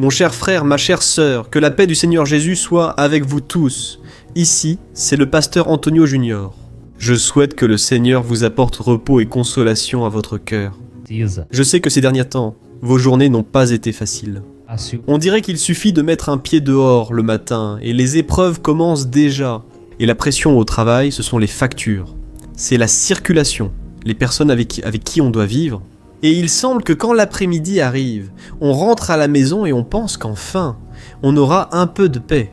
Mon cher frère, ma chère sœur, que la paix du Seigneur Jésus soit avec vous tous. Ici, c'est le pasteur Antonio Junior. Je souhaite que le Seigneur vous apporte repos et consolation à votre cœur. Je sais que ces derniers temps, vos journées n'ont pas été faciles. On dirait qu'il suffit de mettre un pied dehors le matin et les épreuves commencent déjà. Et la pression au travail, ce sont les factures. C'est la circulation, les personnes avec qui on doit vivre. Et il semble que quand l'après-midi arrive, on rentre à la maison et on pense qu'enfin, on aura un peu de paix.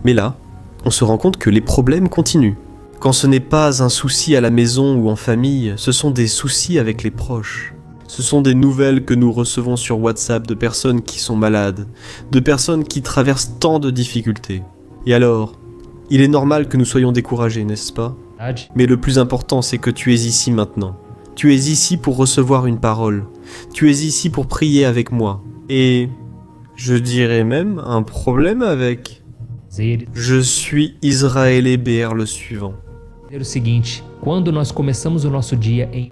Mais là, on se rend compte que les problèmes continuent. Quand ce n'est pas un souci à la maison ou en famille, ce sont des soucis avec les proches. Ce sont des nouvelles que nous recevons sur WhatsApp de personnes qui sont malades, de personnes qui traversent tant de difficultés. Et alors, il est normal que nous soyons découragés, n'est-ce pas ? Mais le plus important, c'est que tu es ici maintenant. Tu es ici pour recevoir une parole. Tu es ici pour prier avec moi. Et je dirais même un problème avec. Je suis Israël BR le suivant.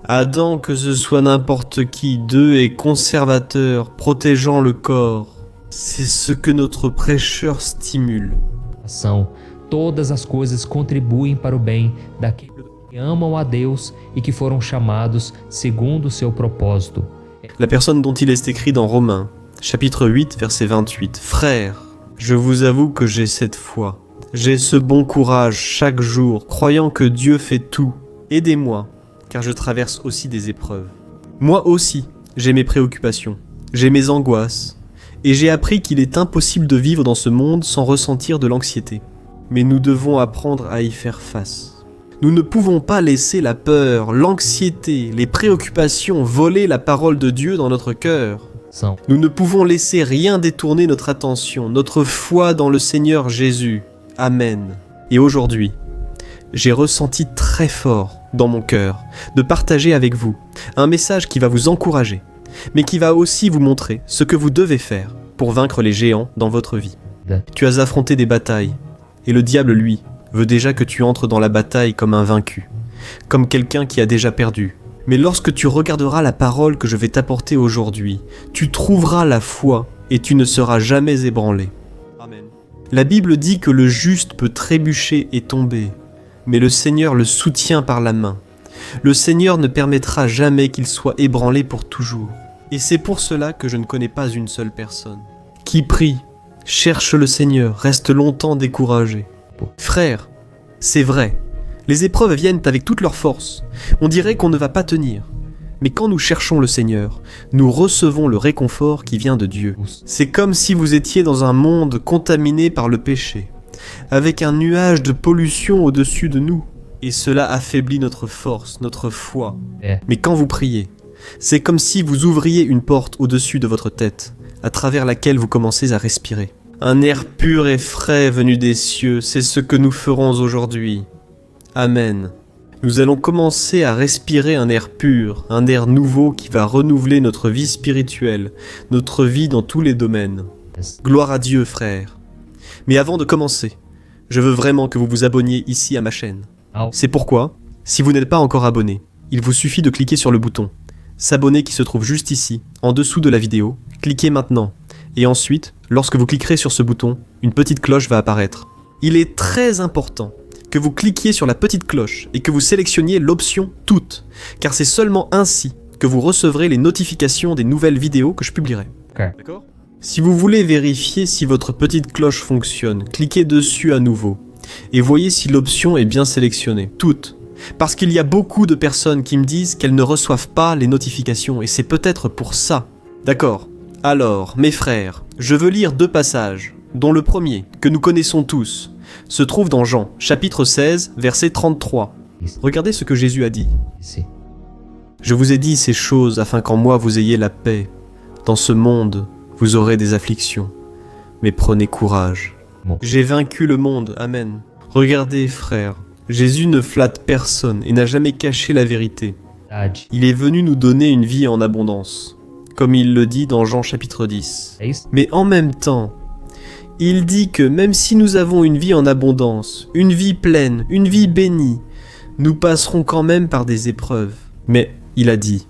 Adam, que ce soit n'importe qui d'eux, est conservateur, protégeant le corps. C'est ce que notre prêcheur stimule. Todas as coisas contribuem para o bem daqueles que amam a Deus e que foram chamados segundo o seu propósito. La personne dont il est écrit dans Romains, chapitre 8, verset 28. Frères, je vous avoue que j'ai cette foi. J'ai ce bon courage chaque jour, croyant que Dieu fait tout. Aidez-moi, car je traverse aussi des épreuves. Moi aussi, j'ai mes préoccupations, j'ai mes angoisses, et j'ai appris qu'il est impossible de vivre dans ce monde sans ressentir de l'anxiété. Mais nous devons apprendre à y faire face. Nous ne pouvons pas laisser la peur, l'anxiété, les préoccupations voler la parole de Dieu dans notre cœur. Nous ne pouvons laisser rien détourner notre attention, notre foi dans le Seigneur Jésus. Amen. Et aujourd'hui, j'ai ressenti très fort dans mon cœur de partager avec vous un message qui va vous encourager, mais qui va aussi vous montrer ce que vous devez faire pour vaincre les géants dans votre vie. Tu as affronté des batailles. Et le diable, lui, veut déjà que tu entres dans la bataille comme un vaincu, comme quelqu'un qui a déjà perdu. Mais lorsque tu regarderas la parole que je vais t'apporter aujourd'hui, tu trouveras la foi et tu ne seras jamais ébranlé. Amen. La Bible dit que le juste peut trébucher et tomber, mais le Seigneur le soutient par la main. Le Seigneur ne permettra jamais qu'il soit ébranlé pour toujours. Et c'est pour cela que je ne connais pas une seule personne qui prie, cherche le Seigneur, reste longtemps découragé. Frère, c'est vrai, les épreuves viennent avec toute leur force. On dirait qu'on ne va pas tenir. Mais quand nous cherchons le Seigneur, nous recevons le réconfort qui vient de Dieu. C'est comme si vous étiez dans un monde contaminé par le péché, avec un nuage de pollution au-dessus de nous. Et cela affaiblit notre force, notre foi. Mais quand vous priez, c'est comme si vous ouvriez une porte au-dessus de votre tête, à travers laquelle vous commencez à respirer. Un air pur et frais venu des cieux, c'est ce que nous ferons aujourd'hui. Amen. Nous allons commencer à respirer un air pur, un air nouveau qui va renouveler notre vie spirituelle, notre vie dans tous les domaines. Gloire à Dieu, frères. Mais avant de commencer, je veux vraiment que vous vous abonniez ici à ma chaîne. C'est pourquoi, si vous n'êtes pas encore abonné, il vous suffit de cliquer sur le bouton s'abonner qui se trouve juste ici, en dessous de la vidéo. Cliquez maintenant. Et ensuite, lorsque vous cliquerez sur ce bouton, une petite cloche va apparaître. Il est très important que vous cliquiez sur la petite cloche et que vous sélectionniez l'option « Toutes », car c'est seulement ainsi que vous recevrez les notifications des nouvelles vidéos que je publierai. D'accord ? Si vous voulez vérifier si votre petite cloche fonctionne, cliquez dessus à nouveau et voyez si l'option est bien sélectionnée. Toutes. Parce qu'il y a beaucoup de personnes qui me disent qu'elles ne reçoivent pas les notifications et c'est peut-être pour ça. D'accord ? Alors, mes frères, je veux lire 2 passages, dont le premier, que nous connaissons tous, se trouve dans Jean, chapitre 16, verset 33. Regardez ce que Jésus a dit. Je vous ai dit ces choses afin qu'en moi vous ayez la paix. Dans ce monde, vous aurez des afflictions, mais prenez courage. J'ai vaincu le monde, amen. Regardez, frères, Jésus ne flatte personne et n'a jamais caché la vérité. Il est venu nous donner une vie en abondance, comme il le dit dans Jean chapitre 10. Mais en même temps, il dit que même si nous avons une vie en abondance, une vie pleine, une vie bénie, nous passerons quand même par des épreuves. Mais il a dit,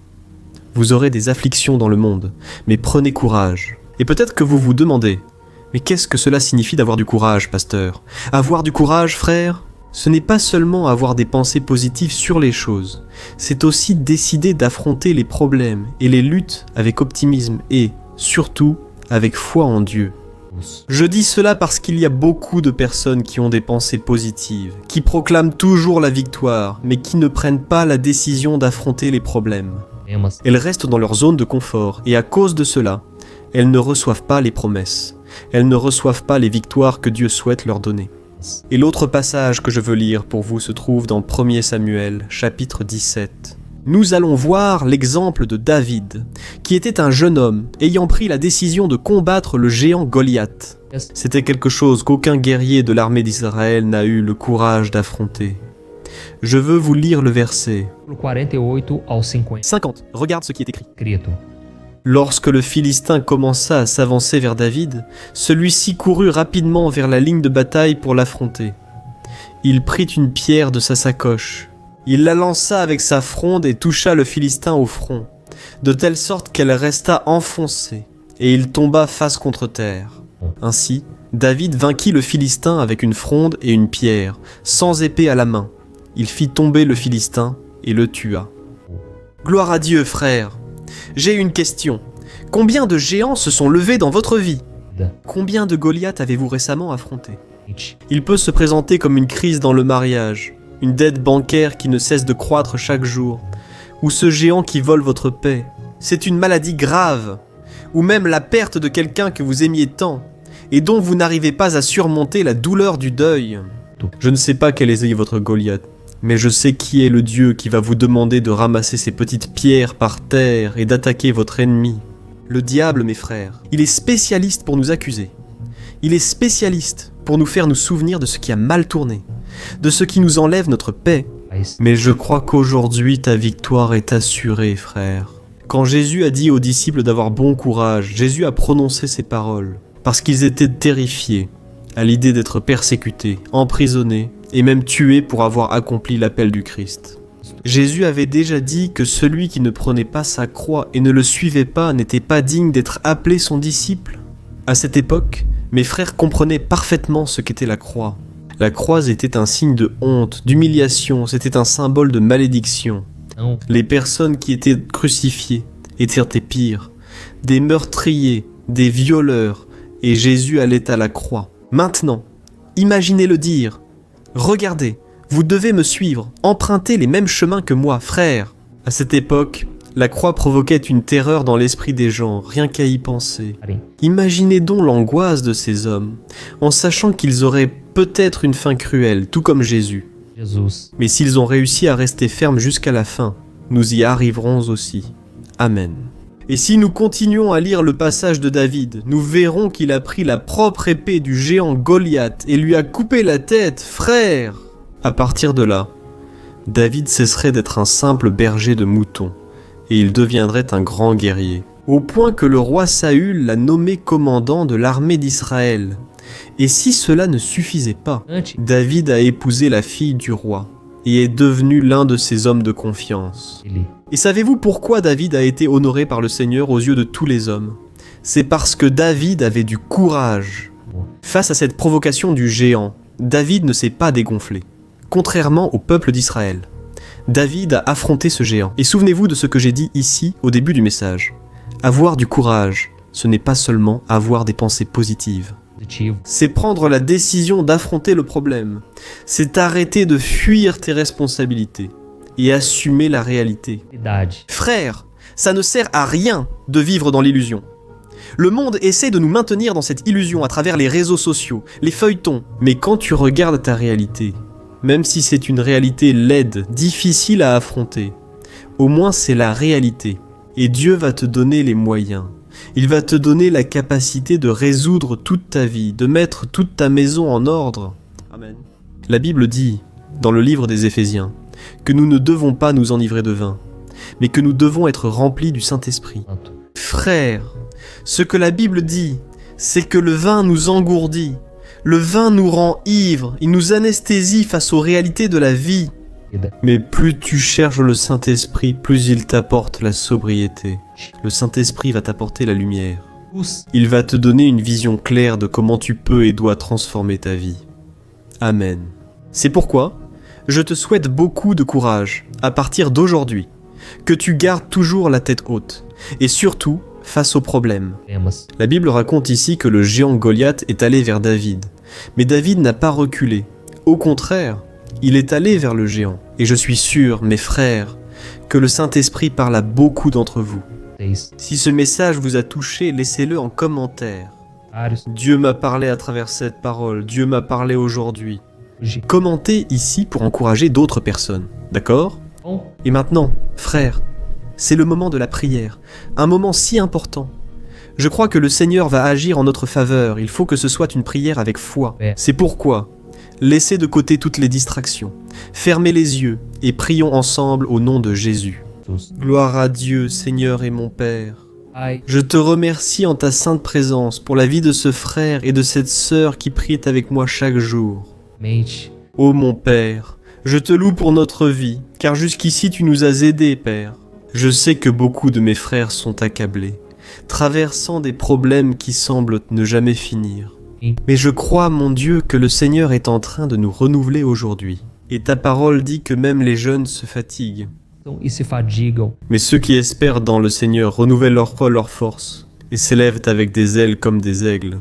vous aurez des afflictions dans le monde, mais prenez courage. Et peut-être que vous vous demandez, mais qu'est-ce que cela signifie d'avoir du courage, pasteur? Avoir du courage, frère? Ce n'est pas seulement avoir des pensées positives sur les choses, c'est aussi décider d'affronter les problèmes et les luttes avec optimisme et, surtout, avec foi en Dieu. Je dis cela parce qu'il y a beaucoup de personnes qui ont des pensées positives, qui proclament toujours la victoire, mais qui ne prennent pas la décision d'affronter les problèmes. Elles restent dans leur zone de confort, et à cause de cela, elles ne reçoivent pas les promesses. Elles ne reçoivent pas les victoires que Dieu souhaite leur donner. Et l'autre passage que je veux lire pour vous se trouve dans 1 Samuel, chapitre 17. Nous allons voir l'exemple de David, qui était un jeune homme ayant pris la décision de combattre le géant Goliath. C'était quelque chose qu'aucun guerrier de l'armée d'Israël n'a eu le courage d'affronter. Je veux vous lire le verset 50. Regarde ce qui est écrit. Lorsque le Philistin commença à s'avancer vers David, celui-ci courut rapidement vers la ligne de bataille pour l'affronter. Il prit une pierre de sa sacoche. Il la lança avec sa fronde et toucha le Philistin au front, de telle sorte qu'elle resta enfoncée, et il tomba face contre terre. Ainsi, David vainquit le Philistin avec une fronde et une pierre, sans épée à la main. Il fit tomber le Philistin et le tua. Gloire à Dieu, frère. J'ai une question. Combien de géants se sont levés dans votre vie? Combien de Goliath avez-vous récemment affronté? Il peut se présenter comme une crise dans le mariage, une dette bancaire qui ne cesse de croître chaque jour, ou ce géant qui vole votre paix. C'est une maladie grave, ou même la perte de quelqu'un que vous aimiez tant, et dont vous n'arrivez pas à surmonter la douleur du deuil. Je ne sais pas quel est votre Goliath, mais je sais qui est le Dieu qui va vous demander de ramasser ces petites pierres par terre et d'attaquer votre ennemi. Le diable, mes frères, il est spécialiste pour nous accuser. Il est spécialiste pour nous faire nous souvenir de ce qui a mal tourné, de ce qui nous enlève notre paix. Mais je crois qu'aujourd'hui ta victoire est assurée, frère. Quand Jésus a dit aux disciples d'avoir bon courage, Jésus a prononcé ces paroles, parce qu'ils étaient terrifiés à l'idée d'être persécutés, emprisonnés et même tués pour avoir accompli l'appel du Christ. Jésus avait déjà dit que celui qui ne prenait pas sa croix et ne le suivait pas n'était pas digne d'être appelé son disciple. À cette époque, mes frères comprenaient parfaitement ce qu'était la croix. La croix était un signe de honte, d'humiliation, c'était un symbole de malédiction. Les personnes qui étaient crucifiées étaient des pires, des meurtriers, des violeurs, et Jésus allait à la croix. Maintenant, imaginez-le dire, regardez, vous devez me suivre, empruntez les mêmes chemins que moi, frère. À cette époque, la croix provoquait une terreur dans l'esprit des gens, rien qu'à y penser. Imaginez donc l'angoisse de ces hommes, en sachant qu'ils auraient peut-être une fin cruelle, tout comme Jésus. Mais s'ils ont réussi à rester fermes jusqu'à la fin, nous y arriverons aussi. Amen. Et si nous continuons à lire le passage de David, nous verrons qu'il a pris la propre épée du géant Goliath et lui a coupé la tête, frère. À partir de là, David cesserait d'être un simple berger de moutons, et il deviendrait un grand guerrier, au point que le roi Saül l'a nommé commandant de l'armée d'Israël. Et si cela ne suffisait pas, David a épousé la fille du roi, et est devenu l'un de ses hommes de confiance. Et savez-vous pourquoi David a été honoré par le Seigneur aux yeux de tous les hommes? C'est parce que David avait du courage. Face à cette provocation du géant, David ne s'est pas dégonflé, contrairement au peuple d'Israël. David a affronté ce géant. Et souvenez-vous de ce que j'ai dit ici au début du message. Avoir du courage, ce n'est pas seulement avoir des pensées positives. C'est prendre la décision d'affronter le problème. C'est arrêter de fuir tes responsabilités et assumer la réalité. Frère, ça ne sert à rien de vivre dans l'illusion. Le monde essaie de nous maintenir dans cette illusion à travers les réseaux sociaux, les feuilletons. Mais quand tu regardes ta réalité, même si c'est une réalité laide, difficile à affronter, au moins c'est la réalité. Et Dieu va te donner les moyens. Il va te donner la capacité de résoudre toute ta vie, de mettre toute ta maison en ordre. Amen. La Bible dit, dans le livre des Éphésiens, que nous ne devons pas nous enivrer de vin, mais que nous devons être remplis du Saint-Esprit. Frère, ce que la Bible dit, c'est que le vin nous engourdit, le vin nous rend ivres, il nous anesthésie face aux réalités de la vie. Mais plus tu cherches le Saint-Esprit, plus il t'apporte la sobriété. Le Saint-Esprit va t'apporter la lumière. Il va te donner une vision claire de comment tu peux et dois transformer ta vie. Amen. C'est pourquoi je te souhaite beaucoup de courage à partir d'aujourd'hui, que tu gardes toujours la tête haute, et surtout face aux problèmes. La Bible raconte ici que le géant Goliath est allé vers David, mais David n'a pas reculé. Au contraire, il est allé vers le géant, et je suis sûr, mes frères, que le Saint-Esprit parle à beaucoup d'entre vous. Si ce message vous a touché, laissez-le en commentaire. Dieu m'a parlé à travers cette parole, Dieu m'a parlé aujourd'hui. Commentez ici pour encourager d'autres personnes, d'accord ? Et maintenant, frères, c'est le moment de la prière, un moment si important. Je crois que le Seigneur va agir en notre faveur, il faut que ce soit une prière avec foi. C'est pourquoi, laissez de côté toutes les distractions, fermez les yeux et prions ensemble au nom de Jésus. Gloire à Dieu, Seigneur et mon Père. Je te remercie en ta sainte présence pour la vie de ce frère et de cette sœur qui prient avec moi chaque jour. Ô mon Père, je te loue pour notre vie, car jusqu'ici tu nous as aidés, Père. Je sais que beaucoup de mes frères sont accablés, traversant des problèmes qui semblent ne jamais finir. Mais je crois, mon Dieu, que le Seigneur est en train de nous renouveler aujourd'hui. Et ta parole dit que même les jeunes se fatiguent. Mais ceux qui espèrent dans le Seigneur renouvellent leur force et s'élèvent avec des ailes comme des aigles.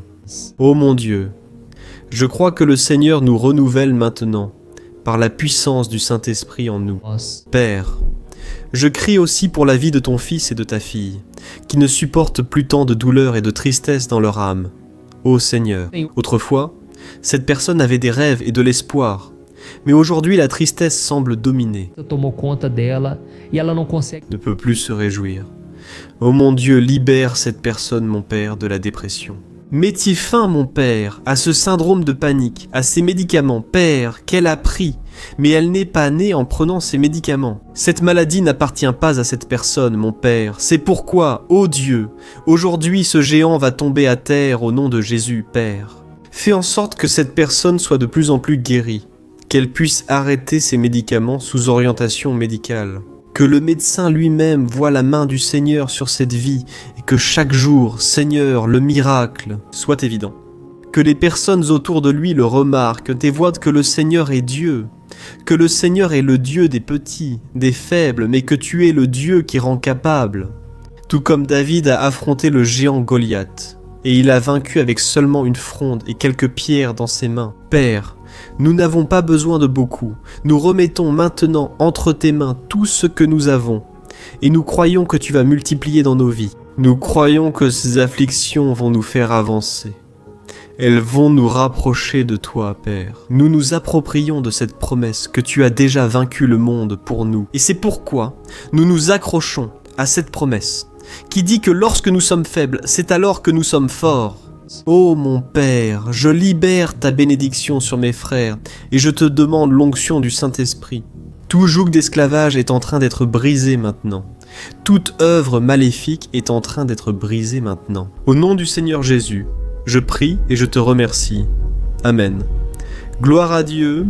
Ô mon Dieu, je crois que le Seigneur nous renouvelle maintenant par la puissance du Saint-Esprit en nous. Père, je crie aussi pour la vie de ton fils et de ta fille, qui ne supportent plus tant de douleur et de tristesse dans leur âme. Ô Seigneur, autrefois, cette personne avait des rêves et de l'espoir, mais aujourd'hui la tristesse semble dominer. Ne peut plus se réjouir. Ô mon Dieu, libère cette personne, mon Père, de la dépression. Mettez fin, mon Père, à ce syndrome de panique, à ces médicaments, Père, qu'elle a pris, mais elle n'est pas née en prenant ces médicaments. Cette maladie n'appartient pas à cette personne, mon Père. C'est pourquoi, ô Dieu, aujourd'hui ce géant va tomber à terre au nom de Jésus, Père. Fais en sorte que cette personne soit de plus en plus guérie, qu'elle puisse arrêter ses médicaments sous orientation médicale. Que le médecin lui-même voie la main du Seigneur sur cette vie et que chaque jour, Seigneur, le miracle soit évident. Que les personnes autour de lui le remarquent, et voient que le Seigneur est Dieu, que le Seigneur est le Dieu des petits, des faibles, mais que tu es le Dieu qui rend capable. Tout comme David a affronté le géant Goliath, et il a vaincu avec seulement une fronde et quelques pierres dans ses mains. Père, nous n'avons pas besoin de beaucoup. Nous remettons maintenant entre tes mains tout ce que nous avons. Et nous croyons que tu vas multiplier dans nos vies. Nous croyons que ces afflictions vont nous faire avancer. Elles vont nous rapprocher de toi, Père. Nous nous approprions de cette promesse que tu as déjà vaincu le monde pour nous. Et c'est pourquoi nous nous accrochons à cette promesse qui dit que lorsque nous sommes faibles, c'est alors que nous sommes forts. Ô mon Père, je libère ta bénédiction sur mes frères et je te demande l'onction du Saint-Esprit. Tout joug d'esclavage est en train d'être brisé maintenant. Toute œuvre maléfique est en train d'être brisée maintenant. Au nom du Seigneur Jésus, je prie et je te remercie. Amen. Gloire à Dieu.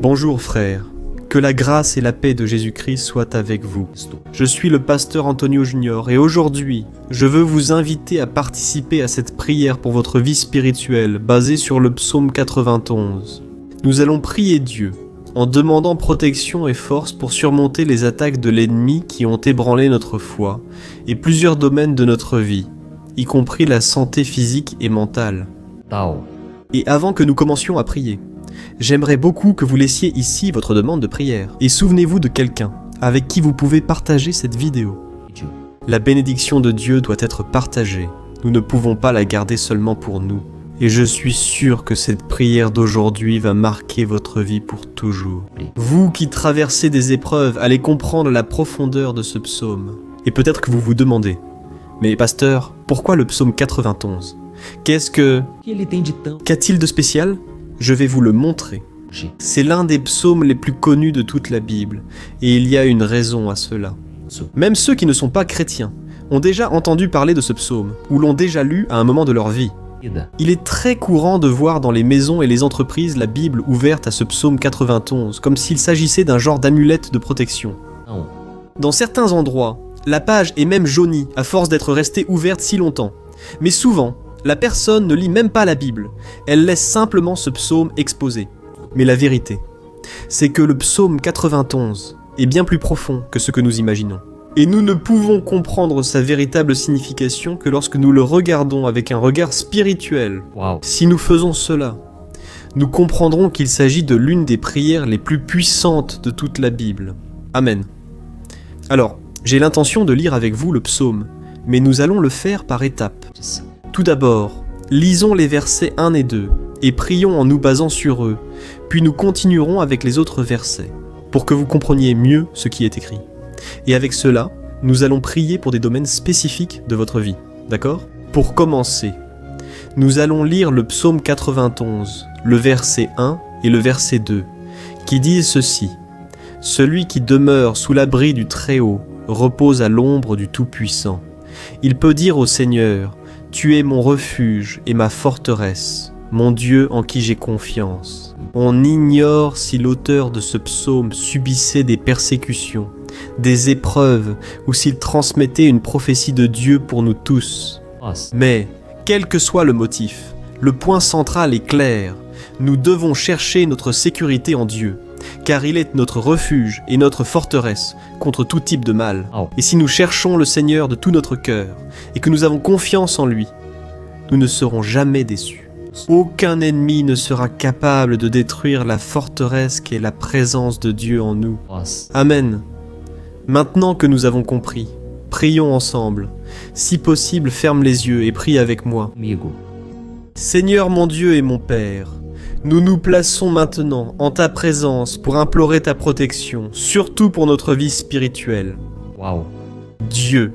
Bonjour frères. Que la grâce et la paix de Jésus-Christ soient avec vous. Je suis le pasteur Antonio Junior et aujourd'hui, je veux vous inviter à participer à cette prière pour votre vie spirituelle basée sur le psaume 91. Nous allons prier Dieu en demandant protection et force pour surmonter les attaques de l'ennemi qui ont ébranlé notre foi et plusieurs domaines de notre vie, y compris la santé physique et mentale. Et avant que nous commencions à prier, j'aimerais beaucoup que vous laissiez ici votre demande de prière. Et souvenez-vous de quelqu'un avec qui vous pouvez partager cette vidéo. La bénédiction de Dieu doit être partagée. Nous ne pouvons pas la garder seulement pour nous. Et je suis sûr que cette prière d'aujourd'hui va marquer votre vie pour toujours. Vous qui traversez des épreuves, allez comprendre la profondeur de ce psaume. Et peut-être que vous vous demandez, mais pasteur, pourquoi le psaume 91 ? Qu'a-t-il de spécial ? Je vais vous le montrer. C'est l'un des psaumes les plus connus de toute la Bible, et il y a une raison à cela. Même ceux qui ne sont pas chrétiens ont déjà entendu parler de ce psaume, ou l'ont déjà lu à un moment de leur vie. vida. Il est très courant de voir dans les maisons et les entreprises la Bible ouverte à ce psaume 91, comme s'il s'agissait d'un genre d'amulette de protection. Não. Dans certains endroits, la page est même jaunie à force d'être restée ouverte si longtemps. Mais souvent, la personne ne lit même pas la Bible, elle laisse simplement ce psaume exposé. Mais la vérité, c'est que le psaume 91 est bien plus profond que ce que nous imaginons. Et nous ne pouvons comprendre sa véritable signification que lorsque nous le regardons avec un regard spirituel. Uau. Si nous faisons cela, nous comprendrons qu'il s'agit de l'une des prières les plus puissantes de toute la Bible. Amen. Alors, j'ai l'intention de lire avec vous le psaume, mais nous allons le faire par étapes. Tout d'abord, lisons les versets 1 et 2, et prions en nous basant sur eux, puis nous continuerons avec les autres versets, pour que vous compreniez mieux ce qui est écrit. Et avec cela, nous allons prier pour des domaines spécifiques de votre vie, d'accord ? Pour commencer, nous allons lire le psaume 91, le verset 1 et le verset 2, qui disent ceci : « Celui qui demeure sous l'abri du Très-Haut repose à l'ombre du Tout-Puissant. Il peut dire au Seigneur : Tu es mon refuge et ma forteresse, mon Dieu en qui j'ai confiance. » On ignore si l'auteur de ce psaume subissait des persécutions, des épreuves, ou s'il transmettait une prophétie de Dieu pour nous tous. Nossa. Mais, quel que soit le motif, le point central est clair. Nous devons chercher notre sécurité en Dieu, car il est notre refuge et notre forteresse contre tout type de mal. Uau. Et si nous cherchons le Seigneur de tout notre cœur, et que nous avons confiance en lui, nous ne serons jamais déçus. Aucun ennemi ne sera capable de détruire la forteresse qu'est la présence de Dieu en nous. Nossa. Amen. Maintenant que nous avons compris, prions ensemble. Si possible, ferme les yeux et prie avec moi. Comigo. Seigneur mon Dieu et mon Père, nous nous plaçons maintenant en ta présence pour implorer ta protection, surtout pour notre vie spirituelle. Uau. Dieu,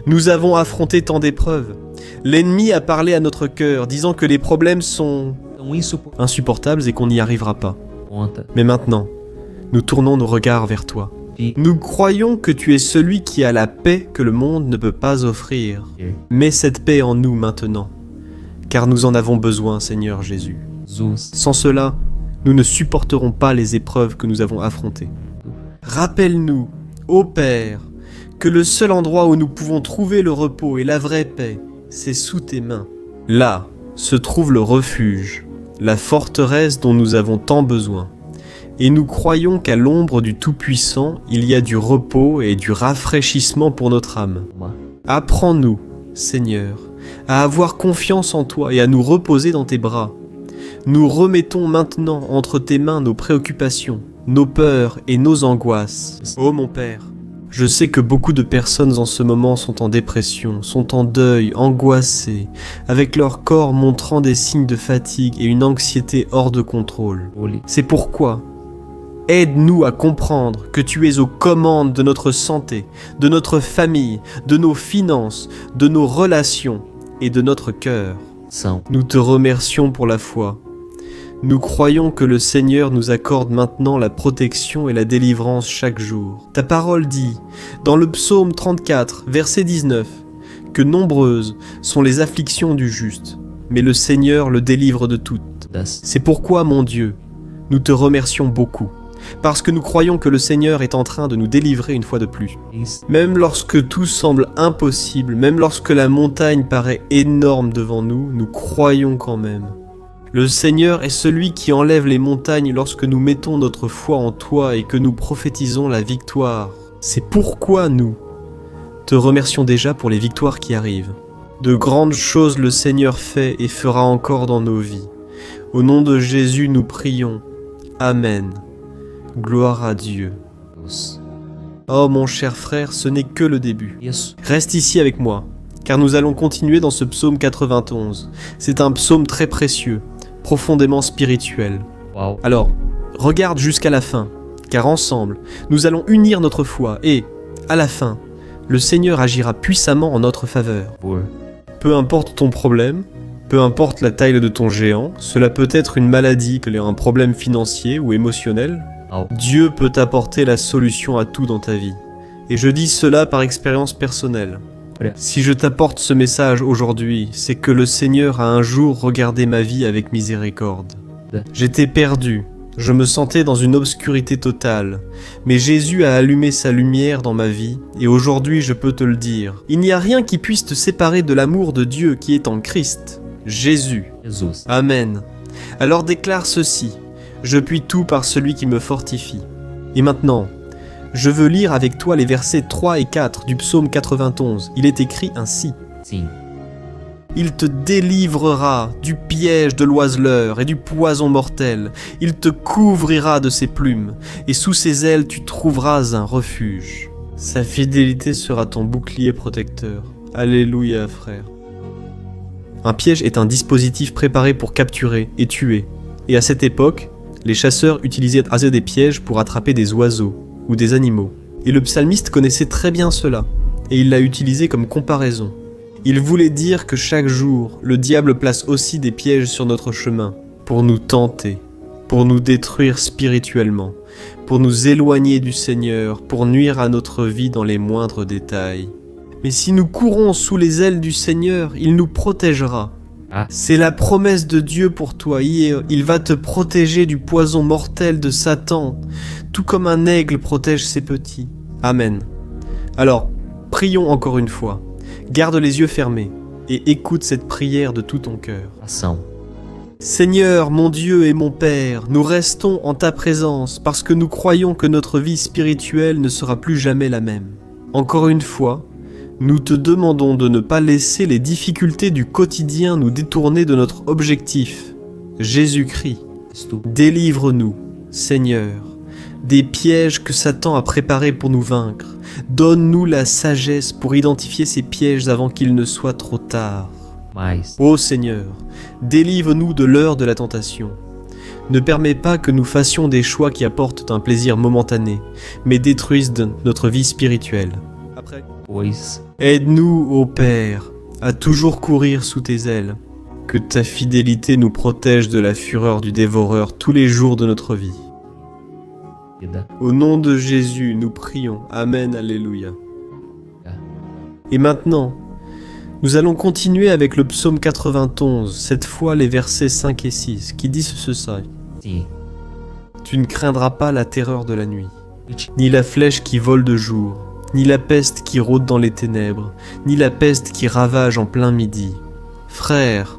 nous avons affronté tant d'épreuves. L'ennemi a parlé à notre cœur, disant que les problèmes sont Tão insuportável insupportables et qu'on n'y arrivera pas. conta. Mais maintenant, nous tournons nos regards vers toi. E Nous croyons que tu es celui qui a la paix que le monde ne peut pas offrir. Mets cette paix en nous maintenant, car nous en avons besoin, Seigneur Jésus. Jesus. Sans cela, nous ne supporterons pas les épreuves que nous avons affrontées. Rappelle-nous, ô Père, que le seul endroit où nous pouvons trouver le repos et la vraie paix, c'est sous tes mains. Là se trouve le refuge, la forteresse dont nous avons tant besoin. Et nous croyons qu'à l'ombre du Tout-Puissant, il y a du repos et du rafraîchissement pour notre âme. Uma. Apprends-nous, Seigneur, à avoir confiance en toi et à nous reposer dans tes bras. Nous remettons maintenant entre tes mains nos préoccupations, nos peurs et nos angoisses. Ô mon Père, je sais que beaucoup de personnes en ce moment sont en dépression, sont en deuil, angoissées, avec leur corps montrant des signes de fatigue et une anxiété hors de contrôle. Oli. C'est pourquoi, aide-nous à comprendre que tu es aux commandes de notre santé, de notre famille, de nos finances, de nos relations et de notre cœur. São. Nous te remercions pour la foi. Nous croyons que le Seigneur nous accorde maintenant la protection et la délivrance chaque jour. Ta parole dit, dans le psaume 34, verset 19, que nombreuses sont les afflictions du juste, mais le Seigneur le délivre de toutes. Das. C'est pourquoi, mon Dieu, nous te remercions beaucoup, parce que nous croyons que le Seigneur est en train de nous délivrer une fois de plus. Is. Même lorsque tout semble impossible, même lorsque la montagne paraît énorme devant nous, nous croyons quand même. Le Seigneur est celui qui enlève les montagnes lorsque nous mettons notre foi en toi et que nous prophétisons la victoire. C'est pourquoi nous te remercions déjà pour les victoires qui arrivent. De grandes choses le Seigneur fait et fera encore dans nos vies. Au nom de Jésus, nous prions. Amen. Gloire à Dieu. Deus. Oh mon cher frère, ce n'est que le début. Isso. Reste ici avec moi, car nous allons continuer dans ce psaume 91. C'est un psaume très précieux, profondément spirituel. Uau. Alors, regarde jusqu'à la fin, car ensemble, nous allons unir notre foi et, à la fin, le Seigneur agira puissamment en notre faveur. Por. Peu importe ton problème, peu importe la taille de ton géant, cela peut être une maladie, un problème financier ou émotionnel, Au. Dieu peut apporter la solution à tout dans ta vie. Et je dis cela par expérience personnelle. própria. Si je t'apporte ce message aujourd'hui, c'est que le Seigneur a un jour regardé ma vie avec miséricorde. J'étais perdu, je me sentais dans une obscurité totale, mais Jésus a allumé sa lumière dans ma vie, et aujourd'hui je peux te le dire, il n'y a rien qui puisse te séparer de l'amour de Dieu qui est en Christ, Jésus. Jesus. Amen. Alors déclare ceci, je puis tout par celui qui me fortifie. Et maintenant, je veux lire avec toi les versets 3 et 4 du psaume 91. Il est écrit ainsi. Sim. Il te délivrera du piège de l'oiseleur et du poison mortel. Il te couvrira de ses plumes, et sous ses ailes tu trouveras un refuge. Sa fidélité sera ton bouclier protecteur. Alléluia, frère. Un piège est un dispositif préparé pour capturer et tuer. Et à cette époque, les chasseurs utilisaient des pièges pour attraper des oiseaux ou des animaux. Et le psalmiste connaissait très bien cela, et il l'a utilisé comme comparaison. Il voulait dire que chaque jour, le diable place aussi des pièges sur notre chemin, pour nous tenter, pour nous détruire spirituellement, pour nous éloigner du Seigneur, pour nuire à notre vie dans les moindres détails. Mais si nous courons sous les ailes du Seigneur, il nous protégera. Ah. C'est la promesse de Dieu pour toi. Il va te protéger du poison mortel de Satan, tout comme un aigle protège ses petits. Amen. Alors, prions encore une fois. Garde les yeux fermés et écoute cette prière de tout ton cœur. Ação. Seigneur, mon Dieu et mon Père, nous restons en ta présence parce que nous croyons que notre vie spirituelle ne sera plus jamais la même. Encore une fois, nous te demandons de ne pas laisser les difficultés du quotidien nous détourner de notre objectif. Jésus-Christ, délivre-nous, Seigneur, des pièges que Satan a préparés pour nous vaincre. Donne-nous la sagesse pour identifier ces pièges avant qu'il ne soit trop tard. Mais. Ô Seigneur, délivre-nous de l'heure de la tentation. Ne permets pas que nous fassions des choix qui apportent un plaisir momentané, mais détruisent notre vie spirituelle. Après. Pois. Aide-nous, ô Père, à toujours courir sous tes ailes. Que ta fidélité nous protège de la fureur du dévoreur tous les jours de notre vie. Vida. Au nom de Jésus, nous prions. Amen, Alléluia. Et maintenant, nous allons continuer avec le psaume 91, cette fois les versets 5 et 6, qui disent ceci. Sim. Tu ne craindras pas la terreur de la nuit, ni la flèche qui vole de jour, ni la peste qui rôde dans les ténèbres, ni la peste qui ravage en plein midi. Frères,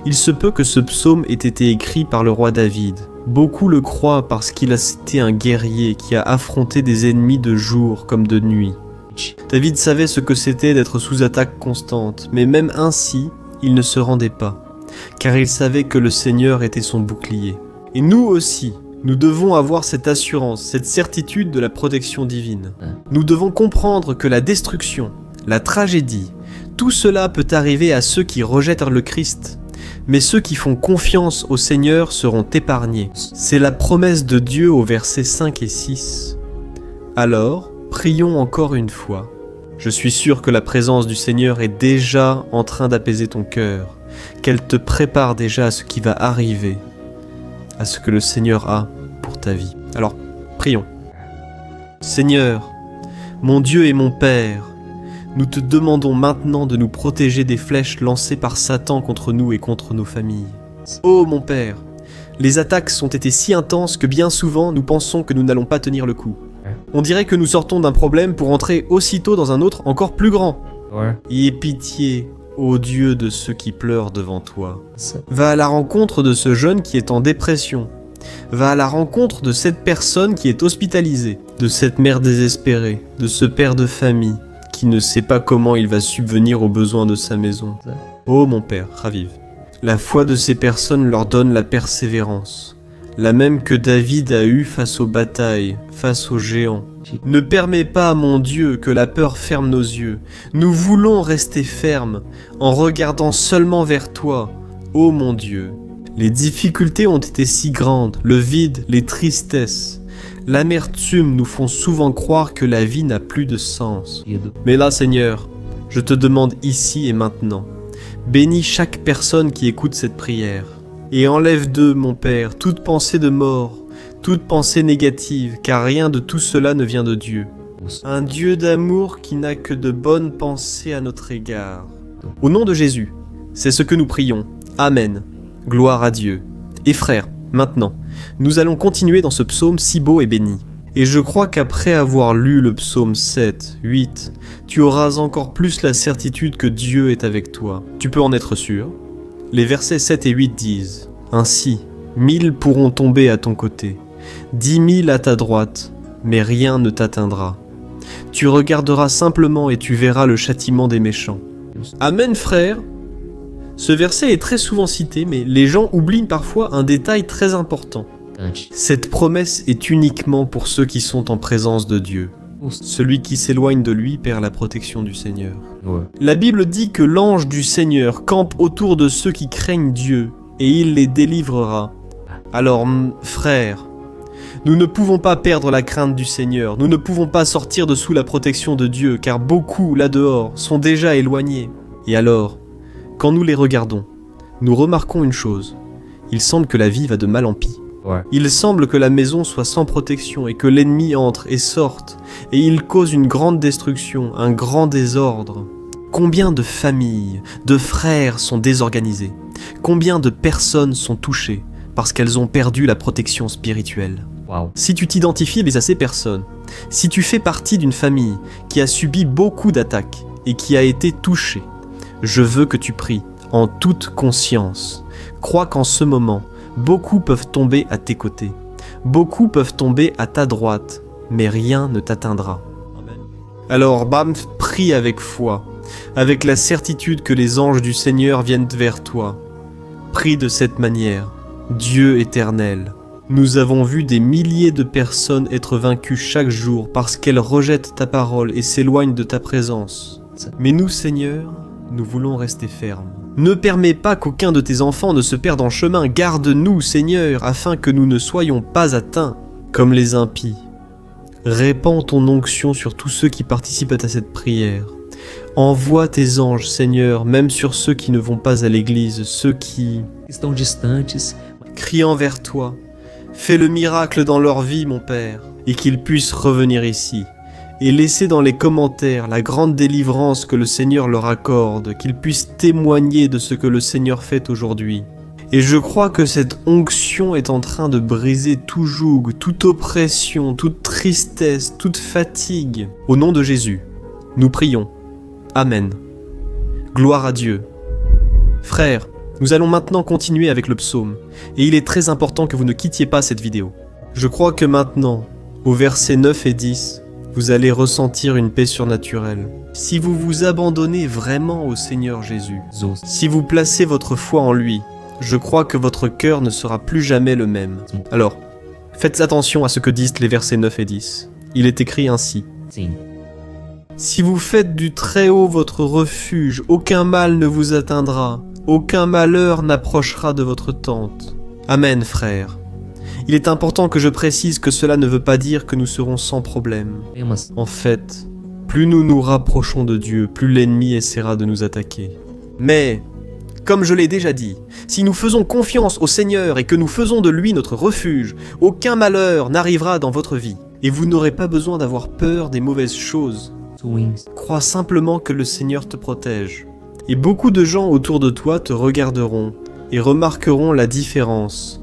il se peut que ce psaume ait été écrit par le roi David. Beaucoup le croient parce qu'il a été un guerrier qui a affronté des ennemis de jour comme de nuit. David savait ce que c'était d'être sous attaque constante, mais même ainsi, il ne se rendait pas, car il savait que le Seigneur était son bouclier. Et nous aussi, nous devons avoir cette assurance, cette certitude de la protection divine. Nous devons comprendre que la destruction, la tragédie, tout cela peut arriver à ceux qui rejettent le Christ. Mais ceux qui font confiance au Seigneur seront épargnés. C'est la promesse de Dieu au versets 5 et 6. Alors, prions encore une fois. Je suis sûr que la présence du Seigneur est déjà en train d'apaiser ton cœur, qu'elle te prépare déjà à ce qui va arriver, à ce que le Seigneur a pour ta vie. Alors, prions. Seigneur, mon Dieu et mon Père, nous te demandons maintenant de nous protéger des flèches lancées par Satan contre nous et contre nos familles. Ô mon Père, les attaques ont été si intenses que bien souvent nous pensons que nous n'allons pas tenir le coup. On dirait que nous sortons d'un problème pour entrer aussitôt dans un autre encore plus grand. Aie pitié, ô Dieu de ceux qui pleurent devant toi. Va à la rencontre de ce jeune qui est en dépression. Va à la rencontre de cette personne qui est hospitalisée, de cette mère désespérée, de ce père de famille qui ne sait pas comment il va subvenir aux besoins de sa maison. Ô mon Père, ravive. La foi de ces personnes leur donne la persévérance, la même que David a eue face aux batailles, face aux géants. Ne permets pas, mon Dieu, que la peur ferme nos yeux. Nous voulons rester fermes, en regardant seulement vers toi, ô mon Dieu. Les difficultés ont été si grandes, le vide, les tristesses. L'amertume nous font souvent croire que la vie n'a plus de sens. Mais là, Seigneur, je te demande ici et maintenant, bénis chaque personne qui écoute cette prière, et enlève d'eux, mon Père, toute pensée de mort, toute pensée négative, car rien de tout cela ne vient de Dieu. Un Dieu d'amour qui n'a que de bonnes pensées à notre égard. Au nom de Jésus, c'est ce que nous prions. Amen. Gloire à Dieu. Et frères, maintenant, nous allons continuer dans ce psaume si beau et béni. Et je crois qu'après avoir lu le psaume 7, 8, tu auras encore plus la certitude que Dieu est avec toi. Tu peux en être sûr. Les versets 7 et 8 disent « Ainsi, 1000 pourront tomber à ton côté, 10 000 à ta droite, mais rien ne t'atteindra. Tu regarderas simplement et tu verras le châtiment des méchants. » Amen, frère. Ce verset est très souvent cité, mais les gens oublient parfois un détail très important. Cette promesse est uniquement pour ceux qui sont en présence de Dieu. Celui qui s'éloigne de lui perd la protection du Seigneur. La Bible dit que l'ange du Seigneur campe autour de ceux qui craignent Dieu, et il les délivrera. Alors, frères, nous ne pouvons pas perdre la crainte du Seigneur, nous ne pouvons pas sortir de sous la protection de Dieu, car beaucoup, là-dehors, sont déjà éloignés. Et alors, quand nous les regardons, nous remarquons une chose. Il semble que la vie va de mal en pis. Il semble que la maison soit sans protection et que l'ennemi entre et sorte, et il cause une grande destruction, un grand désordre. Combien de familles, de frères sont désorganisés? Combien de personnes sont touchées parce qu'elles ont perdu la protection spirituelle? Si tu t'identifies à ces personnes, si tu fais partie d'une famille qui a subi beaucoup d'attaques et qui a été touchée, je veux que tu pries en toute conscience. Crois qu'en ce moment, beaucoup peuvent tomber à tes côtés, beaucoup peuvent tomber à ta droite, mais rien ne t'atteindra. Alors, prie avec foi, avec la certitude que les anges du Seigneur viennent vers toi. Prie de cette manière, Dieu éternel. Nous avons vu des milliers de personnes être vaincues chaque jour parce qu'elles rejettent ta parole et s'éloignent de ta présence. Mais nous, Seigneur, nous voulons rester fermes. Ne permets pas qu'aucun de tes enfants ne se perde en chemin. Garde-nous, Seigneur, afin que nous ne soyons pas atteints comme les impies. Répands ton onction sur tous ceux qui participent à cette prière. Envoie tes anges, Seigneur, même sur ceux qui ne vont pas à l'église, ceux qui estão distantes, criant vers toi. Fais le miracle dans leur vie, mon Père, et qu'ils puissent revenir ici. Et laissez dans les commentaires la grande délivrance que le Seigneur leur accorde, qu'ils puissent témoigner de ce que le Seigneur fait aujourd'hui. Et je crois que cette onction est en train de briser tout joug, toute oppression, toute tristesse, toute fatigue. Au nom de Jésus, nous prions. Amen. Gloire à Dieu. Frères, nous allons maintenant continuer avec le psaume, et il est très important que vous ne quittiez pas cette vidéo. Je crois que maintenant, au verset 9 et 10, vous allez ressentir une paix surnaturelle. Si vous vous abandonnez vraiment au Seigneur Jésus, si vous placez votre foi en lui, je crois que votre cœur ne sera plus jamais le même. Alors, faites attention à ce que disent les versets 9 et 10. Il est écrit ainsi. Si vous faites du Très-Haut votre refuge, aucun mal ne vous atteindra, aucun malheur n'approchera de votre tente. Amen, frères. Il est important que je précise que cela ne veut pas dire que nous serons sans problème. En fait, plus nous nous rapprochons de Dieu, plus l'ennemi essaiera de nous attaquer. Mais, comme je l'ai déjà dit, si nous faisons confiance au Seigneur et que nous faisons de lui notre refuge, aucun malheur n'arrivera dans votre vie. Et vous n'aurez pas besoin d'avoir peur des mauvaises choses. Crois simplement que le Seigneur te protège. Et beaucoup de gens autour de toi te regarderont et remarqueront la différence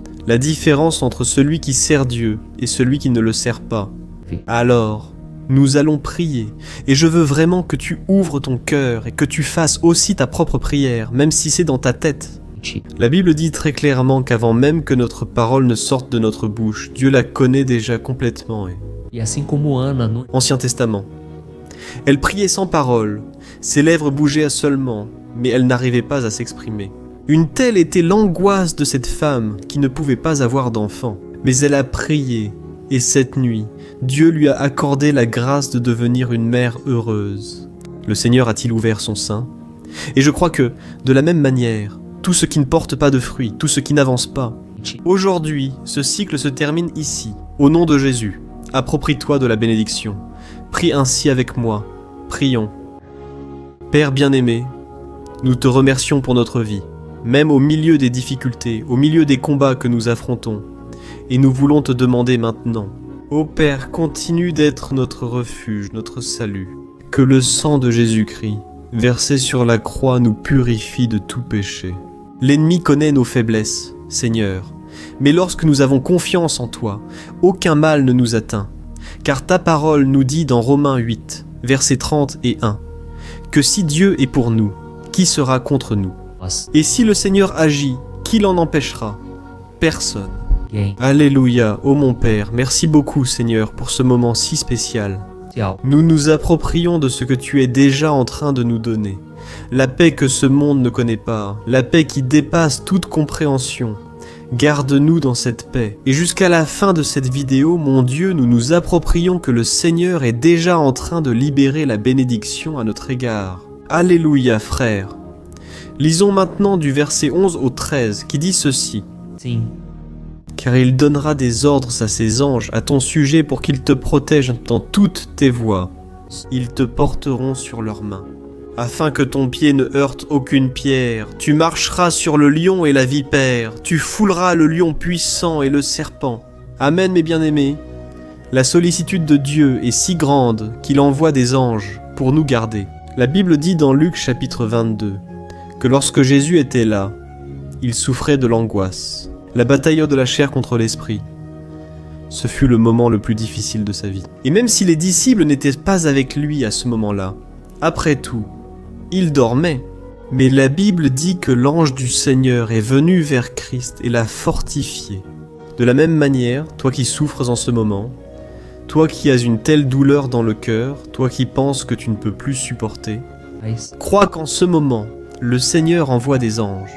entre celui qui sert Dieu et celui qui ne le sert pas. Alors, nous allons prier, et je veux vraiment que tu ouvres ton cœur et que tu fasses aussi ta propre prière, même si c'est dans ta tête. La Bible dit très clairement qu'avant même que notre parole ne sorte de notre bouche, Dieu la connaît déjà complètement. Ancien Testament. Elle priait sans parole, ses lèvres bougeaient seulement, mais elle n'arrivait pas à s'exprimer. Une telle était l'angoisse de cette femme qui ne pouvait pas avoir d'enfant. Mais elle a prié, et cette nuit, Dieu lui a accordé la grâce de devenir une mère heureuse. Le Seigneur a-t-il ouvert son sein? Et je crois que, de la même manière, tout ce qui ne porte pas de fruits, tout ce qui n'avance pas, aujourd'hui, ce cycle se termine ici. Au nom de Jésus, approprie-toi de la bénédiction. Prie ainsi avec moi. Prions. Père bien-aimé, nous te remercions pour notre vie. Même au milieu des difficultés, au milieu des combats que nous affrontons. Et nous voulons te demander maintenant, Ô Père, continue d'être notre refuge, notre salut. Que le sang de Jésus-Christ, versé sur la croix, nous purifie de tout péché. L'ennemi connaît nos faiblesses, Seigneur, mais lorsque nous avons confiance en toi, aucun mal ne nous atteint. Car ta parole nous dit dans Romains 8, versets 30 et 1, que si Dieu est pour nous, qui sera contre nous? Et si le Seigneur agit, qui l'en empêchera? Personne. Alléluia, ô mon Père, merci beaucoup Seigneur pour ce moment si spécial. Nous nous approprions de ce que tu es déjà en train de nous donner. La paix que ce monde ne connaît pas, la paix qui dépasse toute compréhension. Garde-nous dans cette paix. Et jusqu'à la fin de cette vidéo, mon Dieu, nous nous approprions que le Seigneur est déjà en train de libérer la bénédiction à notre égard. Alléluia, frère. Lisons maintenant du verset 11 au 13 qui dit ceci. Car il donnera des ordres à ses anges à ton sujet pour qu'ils te protègent dans toutes tes voies. Ils te porteront sur leurs mains, afin que ton pied ne heurte aucune pierre. Tu marcheras sur le lion et la vipère, tu fouleras le lion puissant et le serpent. Amen mes bien-aimés. La sollicitude de Dieu est si grande qu'il envoie des anges pour nous garder. La Bible dit dans Luc chapitre 22 que lorsque Jésus était là, il souffrait de l'angoisse. La bataille de la chair contre l'esprit. Ce fut le moment le plus difficile de sa vie. Et même si les disciples n'étaient pas avec lui à ce moment-là, après tout, il dormait. Mais la Bible dit que l'ange du Seigneur est venu vers Christ et l'a fortifié. De la même manière, toi qui souffres en ce moment, toi qui as une telle douleur dans le cœur, toi qui penses que tu ne peux plus supporter, crois qu'en ce moment, le Seigneur envoie des anges.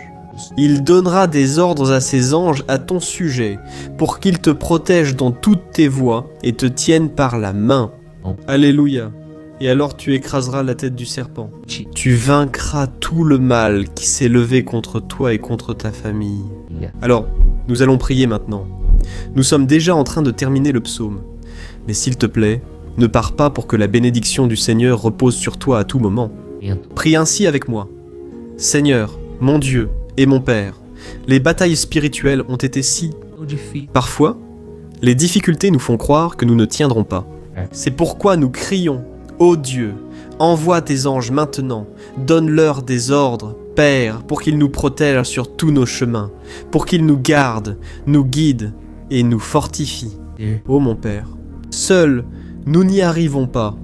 Il donnera des ordres à ses anges à ton sujet, pour qu'ils te protègent dans toutes tes voies et te tiennent par la main. Alléluia. Et alors tu écraseras la tête du serpent. Tu vaincras tout le mal qui s'est levé contre toi et contre ta famille. Alors, nous allons prier maintenant. Nous sommes déjà en train de terminer le psaume. Mais s'il te plaît, ne pars pas pour que la bénédiction du Seigneur repose sur toi à tout moment. Prie ainsi avec moi. Seigneur, mon Dieu, et mon Père, les batailles spirituelles ont été si... Parfois, les difficultés nous font croire que nous ne tiendrons pas. C'est pourquoi nous crions, ô Dieu, envoie tes anges maintenant, donne-leur des ordres, Père, pour qu'ils nous protègent sur tous nos chemins, pour qu'ils nous gardent, nous guident et nous fortifient. Ô mon Père, seuls, nous n'y arrivons pas,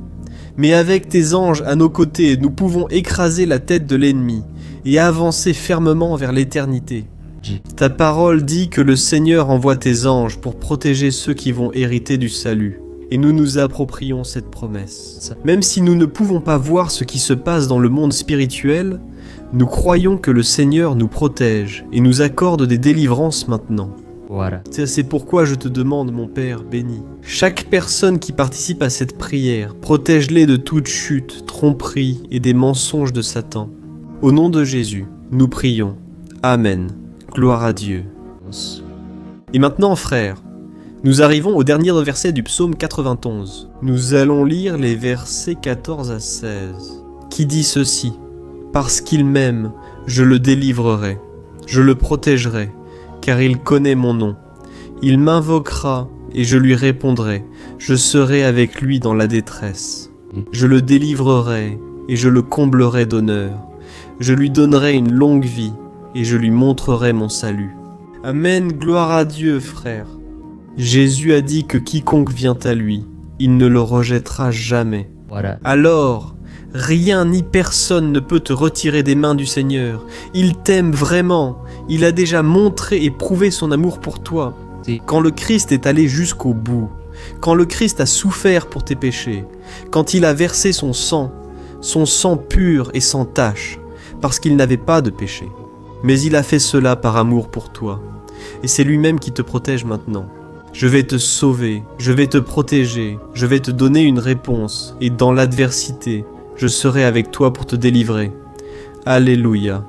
mais avec tes anges à nos côtés, nous pouvons écraser la tête de l'ennemi, et avancer fermement vers l'éternité. Ta parole dit que le Seigneur envoie tes anges pour protéger ceux qui vont hériter du salut. Et nous nous approprions cette promesse. Même si nous ne pouvons pas voir ce qui se passe dans le monde spirituel, nous croyons que le Seigneur nous protège et nous accorde des délivrances maintenant. C'est pourquoi je te demande, mon Père béni, chaque personne qui participe à cette prière, protège-les de toute chute, tromperie et des mensonges de Satan. Au nom de Jésus, nous prions. Amen. Gloire à Dieu. Et maintenant, frères, nous arrivons au dernier verset du psaume 91. Nous allons lire les versets 14 à 16, qui dit ceci. « Parce qu'il m'aime, je le délivrerai, je le protégerai, car il connaît mon nom. Il m'invoquera et je lui répondrai, je serai avec lui dans la détresse. Je le délivrerai et je le comblerai d'honneur. Je lui donnerai une longue vie, et je lui montrerai mon salut. » Amen, gloire à Dieu, frère. Jésus a dit que quiconque vient à lui, il ne le rejettera jamais. Alors, rien ni personne ne peut te retirer des mains du Seigneur. Il t'aime vraiment. Il a déjà montré et prouvé son amour pour toi. Quand le Christ est allé jusqu'au bout, quand le Christ a souffert pour tes péchés, quand il a versé son sang pur et sans tache, parce qu'il n'avait pas de péché. Mais il a fait cela par amour pour toi. Et c'est lui-même qui te protège maintenant. Je vais te sauver, je vais te protéger, je vais te donner une réponse, et dans l'adversité, je serai avec toi pour te délivrer. Alléluia.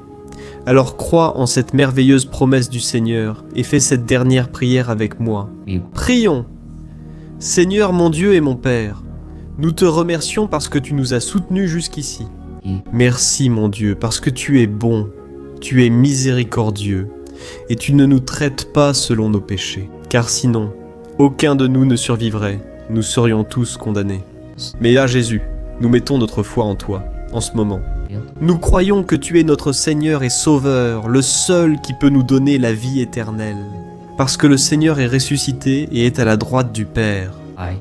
Alors crois en cette merveilleuse promesse du Seigneur, et fais cette dernière prière avec moi. Prions. Seigneur mon Dieu et mon Père, nous te remercions parce que tu nous as soutenus jusqu'ici. Merci mon Dieu, parce que tu es bon, tu es miséricordieux, et tu ne nous traites pas selon nos péchés. Car sinon, aucun de nous ne survivrait, nous serions tous condamnés. Mais à Jésus, nous mettons notre foi en toi, en ce moment. Nous croyons que tu es notre Seigneur et Sauveur, le seul qui peut nous donner la vie éternelle. Parce que le Seigneur est ressuscité et est à la droite du Père.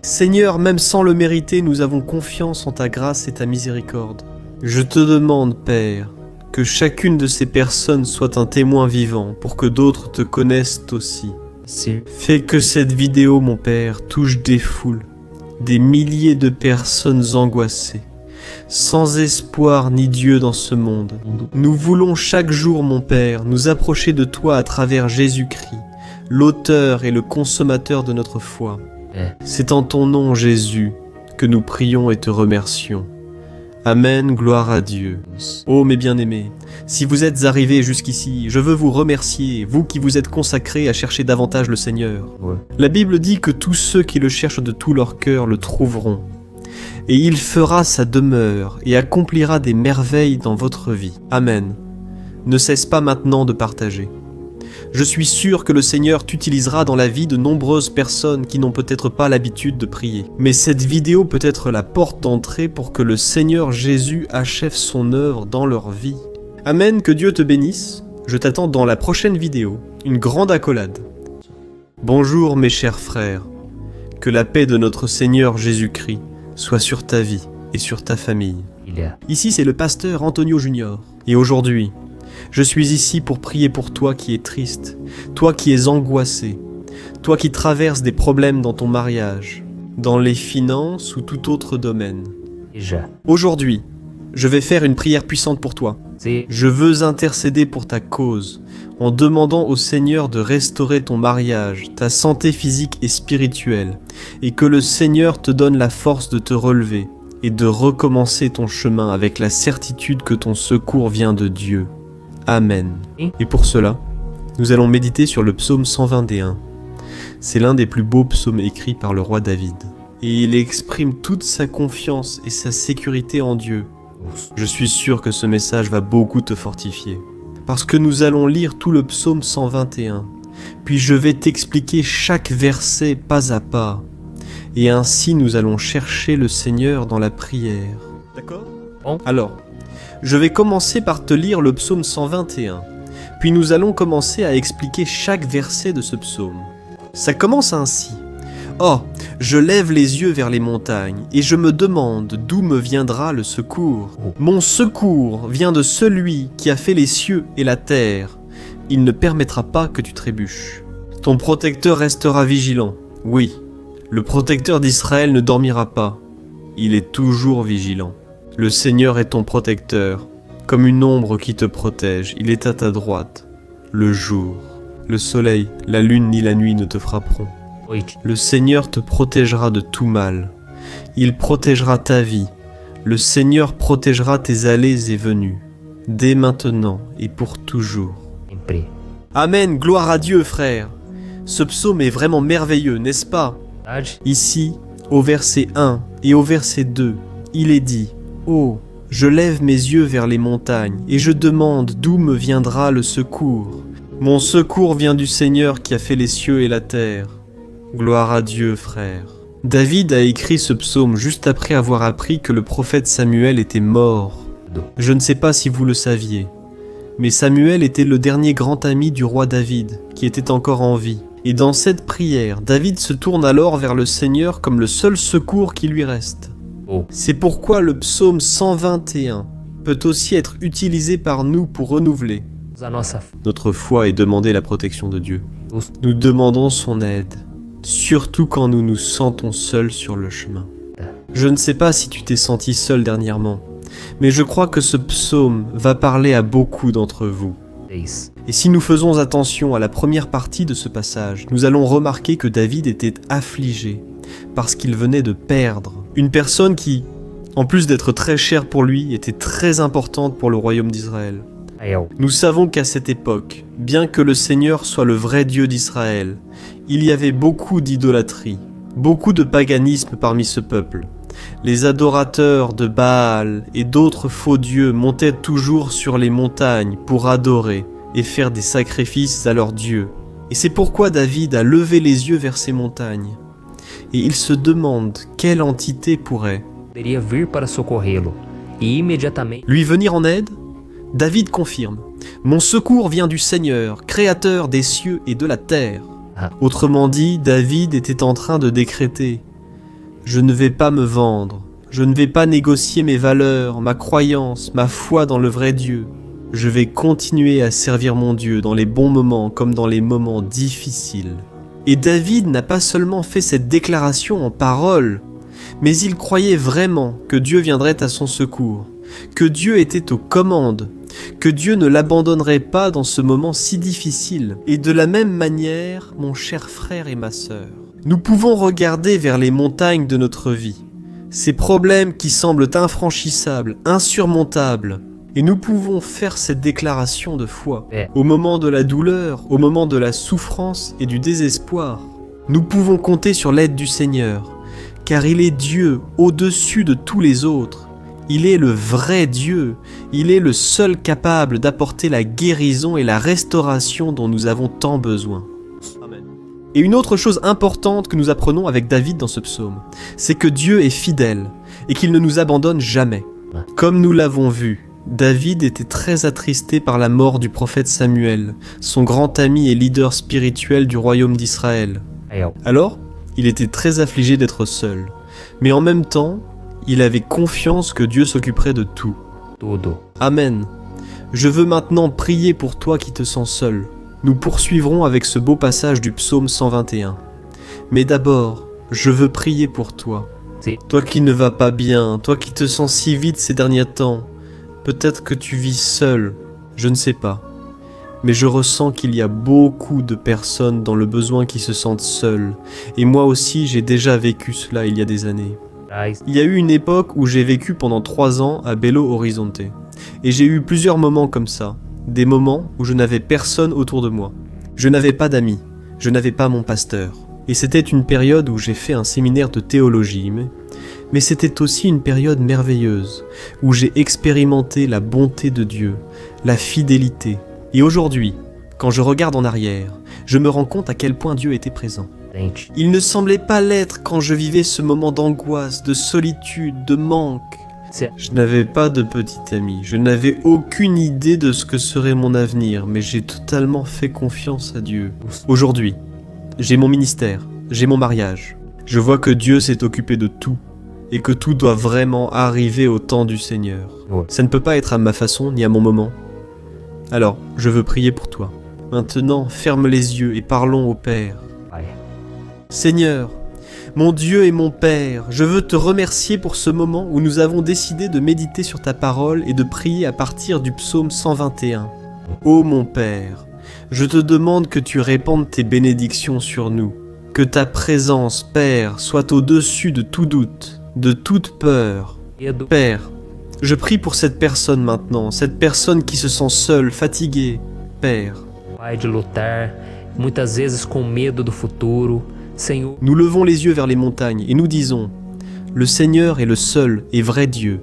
Seigneur, même sans le mériter, nous avons confiance en ta grâce et ta miséricorde. Je te demande, Père, que chacune de ces personnes soit un témoin vivant pour que d'autres te connaissent aussi. Fais que cette vidéo, mon Père, touche des foules, des milliers de personnes angoissées, sans espoir ni Dieu dans ce monde. Nous voulons chaque jour, mon Père, nous approcher de toi à travers Jésus-Christ, l'auteur et le consommateur de notre foi. C'est en ton nom, Jésus, que nous prions et te remercions. Amen, gloire à Dieu. Oh mes bien-aimés, si vous êtes arrivés jusqu'ici, je veux vous remercier, vous qui vous êtes consacrés à chercher davantage le Seigneur. La Bible dit que tous ceux qui le cherchent de tout leur cœur le trouveront. Et il fera sa demeure et accomplira des merveilles dans votre vie. Amen. Ne cesse pas maintenant de partager. Je suis sûr que le Seigneur t'utilisera dans la vie de nombreuses personnes qui n'ont peut-être pas l'habitude de prier. Mais cette vidéo peut être la porte d'entrée pour que le Seigneur Jésus achève son œuvre dans leur vie. Amen, que Dieu te bénisse. Je t'attends dans la prochaine vidéo. Une grande accolade. Bonjour mes chers frères. Que la paix de notre Seigneur Jésus-Christ soit sur ta vie et sur ta famille. Ici c'est le pasteur Antonio Junior. Et aujourd'hui, je suis ici pour prier pour toi qui es triste, toi qui es angoissé, toi qui traverses des problèmes dans ton mariage, dans les finances ou tout autre domaine. Aujourd'hui, je vais faire une prière puissante pour toi. Je veux intercéder pour ta cause, en demandant au Seigneur de restaurer ton mariage, ta santé physique et spirituelle, et que le Seigneur te donne la force de te relever et de recommencer ton chemin avec la certitude que ton secours vient de Dieu. Amen. Et pour cela, nous allons méditer sur le psaume 121. C'est l'un des plus beaux psaumes écrits par le roi David. Et il exprime toute sa confiance et sa sécurité en Dieu. Je suis sûr que ce message va beaucoup te fortifier. Parce que nous allons lire tout le psaume 121. Puis je vais t'expliquer chaque verset pas à pas. Et ainsi nous allons chercher le Seigneur dans la prière. D'accord ? Alors, je vais commencer par te lire le psaume 121, puis nous allons commencer à expliquer chaque verset de ce psaume. Ça commence ainsi. Oh, je lève les yeux vers les montagnes, et je me demande d'où me viendra le secours. Mon secours vient de celui qui a fait les cieux et la terre. Il ne permettra pas que tu trébuches. Ton protecteur restera vigilant. Oui, le protecteur d'Israël ne dormira pas. Il est toujours vigilant. Le Seigneur est ton protecteur, comme une ombre qui te protège, il est à ta droite. Le jour, le soleil, la lune ni la nuit ne te frapperont. Le Seigneur te protégera de tout mal. Il protégera ta vie. Le Seigneur protégera tes allées et venues, dès maintenant et pour toujours. Amen, gloire à Dieu, frère. Ce psaume est vraiment merveilleux, n'est-ce pas? Ici, au verset 1 et au verset 2, il est dit: Oh, je lève mes yeux vers les montagnes, et je demande d'où me viendra le secours. Mon secours vient du Seigneur qui a fait les cieux et la terre. Gloire à Dieu, frère. David a écrit ce psaume juste après avoir appris que le prophète Samuel était mort. Je ne sais pas si vous le saviez, mais Samuel était le dernier grand ami du roi David, qui était encore en vie. Et dans cette prière, David se tourne alors vers le Seigneur comme le seul secours qui lui reste. C'est pourquoi le psaume 121 peut aussi être utilisé par nous pour renouveler notre foi et demander la protection de Dieu. Nous demandons son aide, surtout quand nous nous sentons seuls sur le chemin. Je ne sais pas si tu t'es senti seul dernièrement, mais je crois que ce psaume va parler à beaucoup d'entre vous. Et si nous faisons attention à la première partie de ce passage, nous allons remarquer que David était affligé parce qu'il venait de perdre une personne qui, en plus d'être très chère pour lui, était très importante pour le royaume d'Israël. Nous savons qu'à cette époque, bien que le Seigneur soit le vrai Dieu d'Israël, il y avait beaucoup d'idolâtrie, beaucoup de paganisme parmi ce peuple. Les adorateurs de Baal et d'autres faux dieux montaient toujours sur les montagnes pour adorer et faire des sacrifices à leurs dieux. Et c'est pourquoi David a levé les yeux vers ces montagnes. Et il se demande quelle entité pourrait Poderia vir para socorrê-lo. E imediatamente lui venir en aide. David confirme: mon secours vient du Seigneur, créateur des cieux et de la terre. Autrement dit, David était en train de décréter: je ne vais pas me vendre, je ne vais pas négocier mes valeurs, ma croyance, ma foi dans le vrai Dieu. Je vais continuer à servir mon Dieu dans les bons moments comme dans les moments difficiles. Et David n'a pas seulement fait cette déclaration en paroles, mais il croyait vraiment que Dieu viendrait à son secours, que Dieu était aux commandes, que Dieu ne l'abandonnerait pas dans ce moment si difficile. Et de la même manière, mon cher frère et ma sœur, nous pouvons regarder vers les montagnes de notre vie, ces problèmes qui semblent infranchissables, insurmontables, et nous pouvons faire cette déclaration de foi. Au moment de la douleur, au moment de la souffrance et du désespoir, nous pouvons compter sur l'aide du Seigneur, car il est Dieu au-dessus de tous les autres. Il est le vrai Dieu, il est le seul capable d'apporter la guérison et la restauration dont nous avons tant besoin. Amen. Et une autre chose importante que nous apprenons avec David dans ce psaume, c'est que Dieu est fidèle et qu'il ne nous abandonne jamais. Comme nous l'avons vu, David était très attristé par la mort du prophète Samuel, son grand ami et leader spirituel du royaume d'Israël. Alors, il était très affligé d'être seul, mais en même temps, il avait confiance que Dieu s'occuperait de tout. Amen. Je veux maintenant prier pour toi qui te sens seul. Nous poursuivrons avec ce beau passage du psaume 121. Mais d'abord, je veux prier pour toi. Toi qui ne vas pas bien, toi qui te sens si vide ces derniers temps, peut-être que tu vis seul, je ne sais pas. Mais je ressens qu'il y a beaucoup de personnes dans le besoin qui se sentent seules. Et moi aussi, j'ai déjà vécu cela il y a des années. Il y a eu une époque où j'ai vécu pendant 3 ans à Belo Horizonte. Et j'ai eu plusieurs moments comme ça. Des moments où je n'avais personne autour de moi. Je n'avais pas d'amis. Je n'avais pas mon pasteur. Et c'était une période où j'ai fait un séminaire de théologie. Mais c'était aussi une période merveilleuse, où j'ai expérimenté la bonté de Dieu, la fidélité. Et aujourd'hui, quand je regarde en arrière, je me rends compte à quel point Dieu était présent. Il ne semblait pas l'être quand je vivais ce moment d'angoisse, de solitude, de manque. Je n'avais pas de petit ami, je n'avais aucune idée de ce que serait mon avenir, mais j'ai totalement fait confiance à Dieu. Aujourd'hui, j'ai mon ministère, j'ai mon mariage. Je vois que Dieu s'est occupé de tout, et que tout doit vraiment arriver au temps du Seigneur. Ça ne peut pas être à ma façon, ni à mon moment. Alors, je veux prier pour toi. Maintenant, ferme les yeux et parlons au Père. Seigneur, mon Dieu et mon Père, je veux te remercier pour ce moment où nous avons décidé de méditer sur ta parole et de prier à partir du psaume 121. Ô mon Père, je te demande que tu répandes tes bénédictions sur nous, que ta présence, Père, soit au-dessus de tout doute, de toute peur. Père, je prie pour cette personne maintenant, cette personne qui se sent seule, fatiguée. Père, Pai de lutar, muitas vezes com medo do futuro. Senhor, nous levons les yeux vers les montagnes et nous disons: le Seigneur est le seul et vrai Dieu.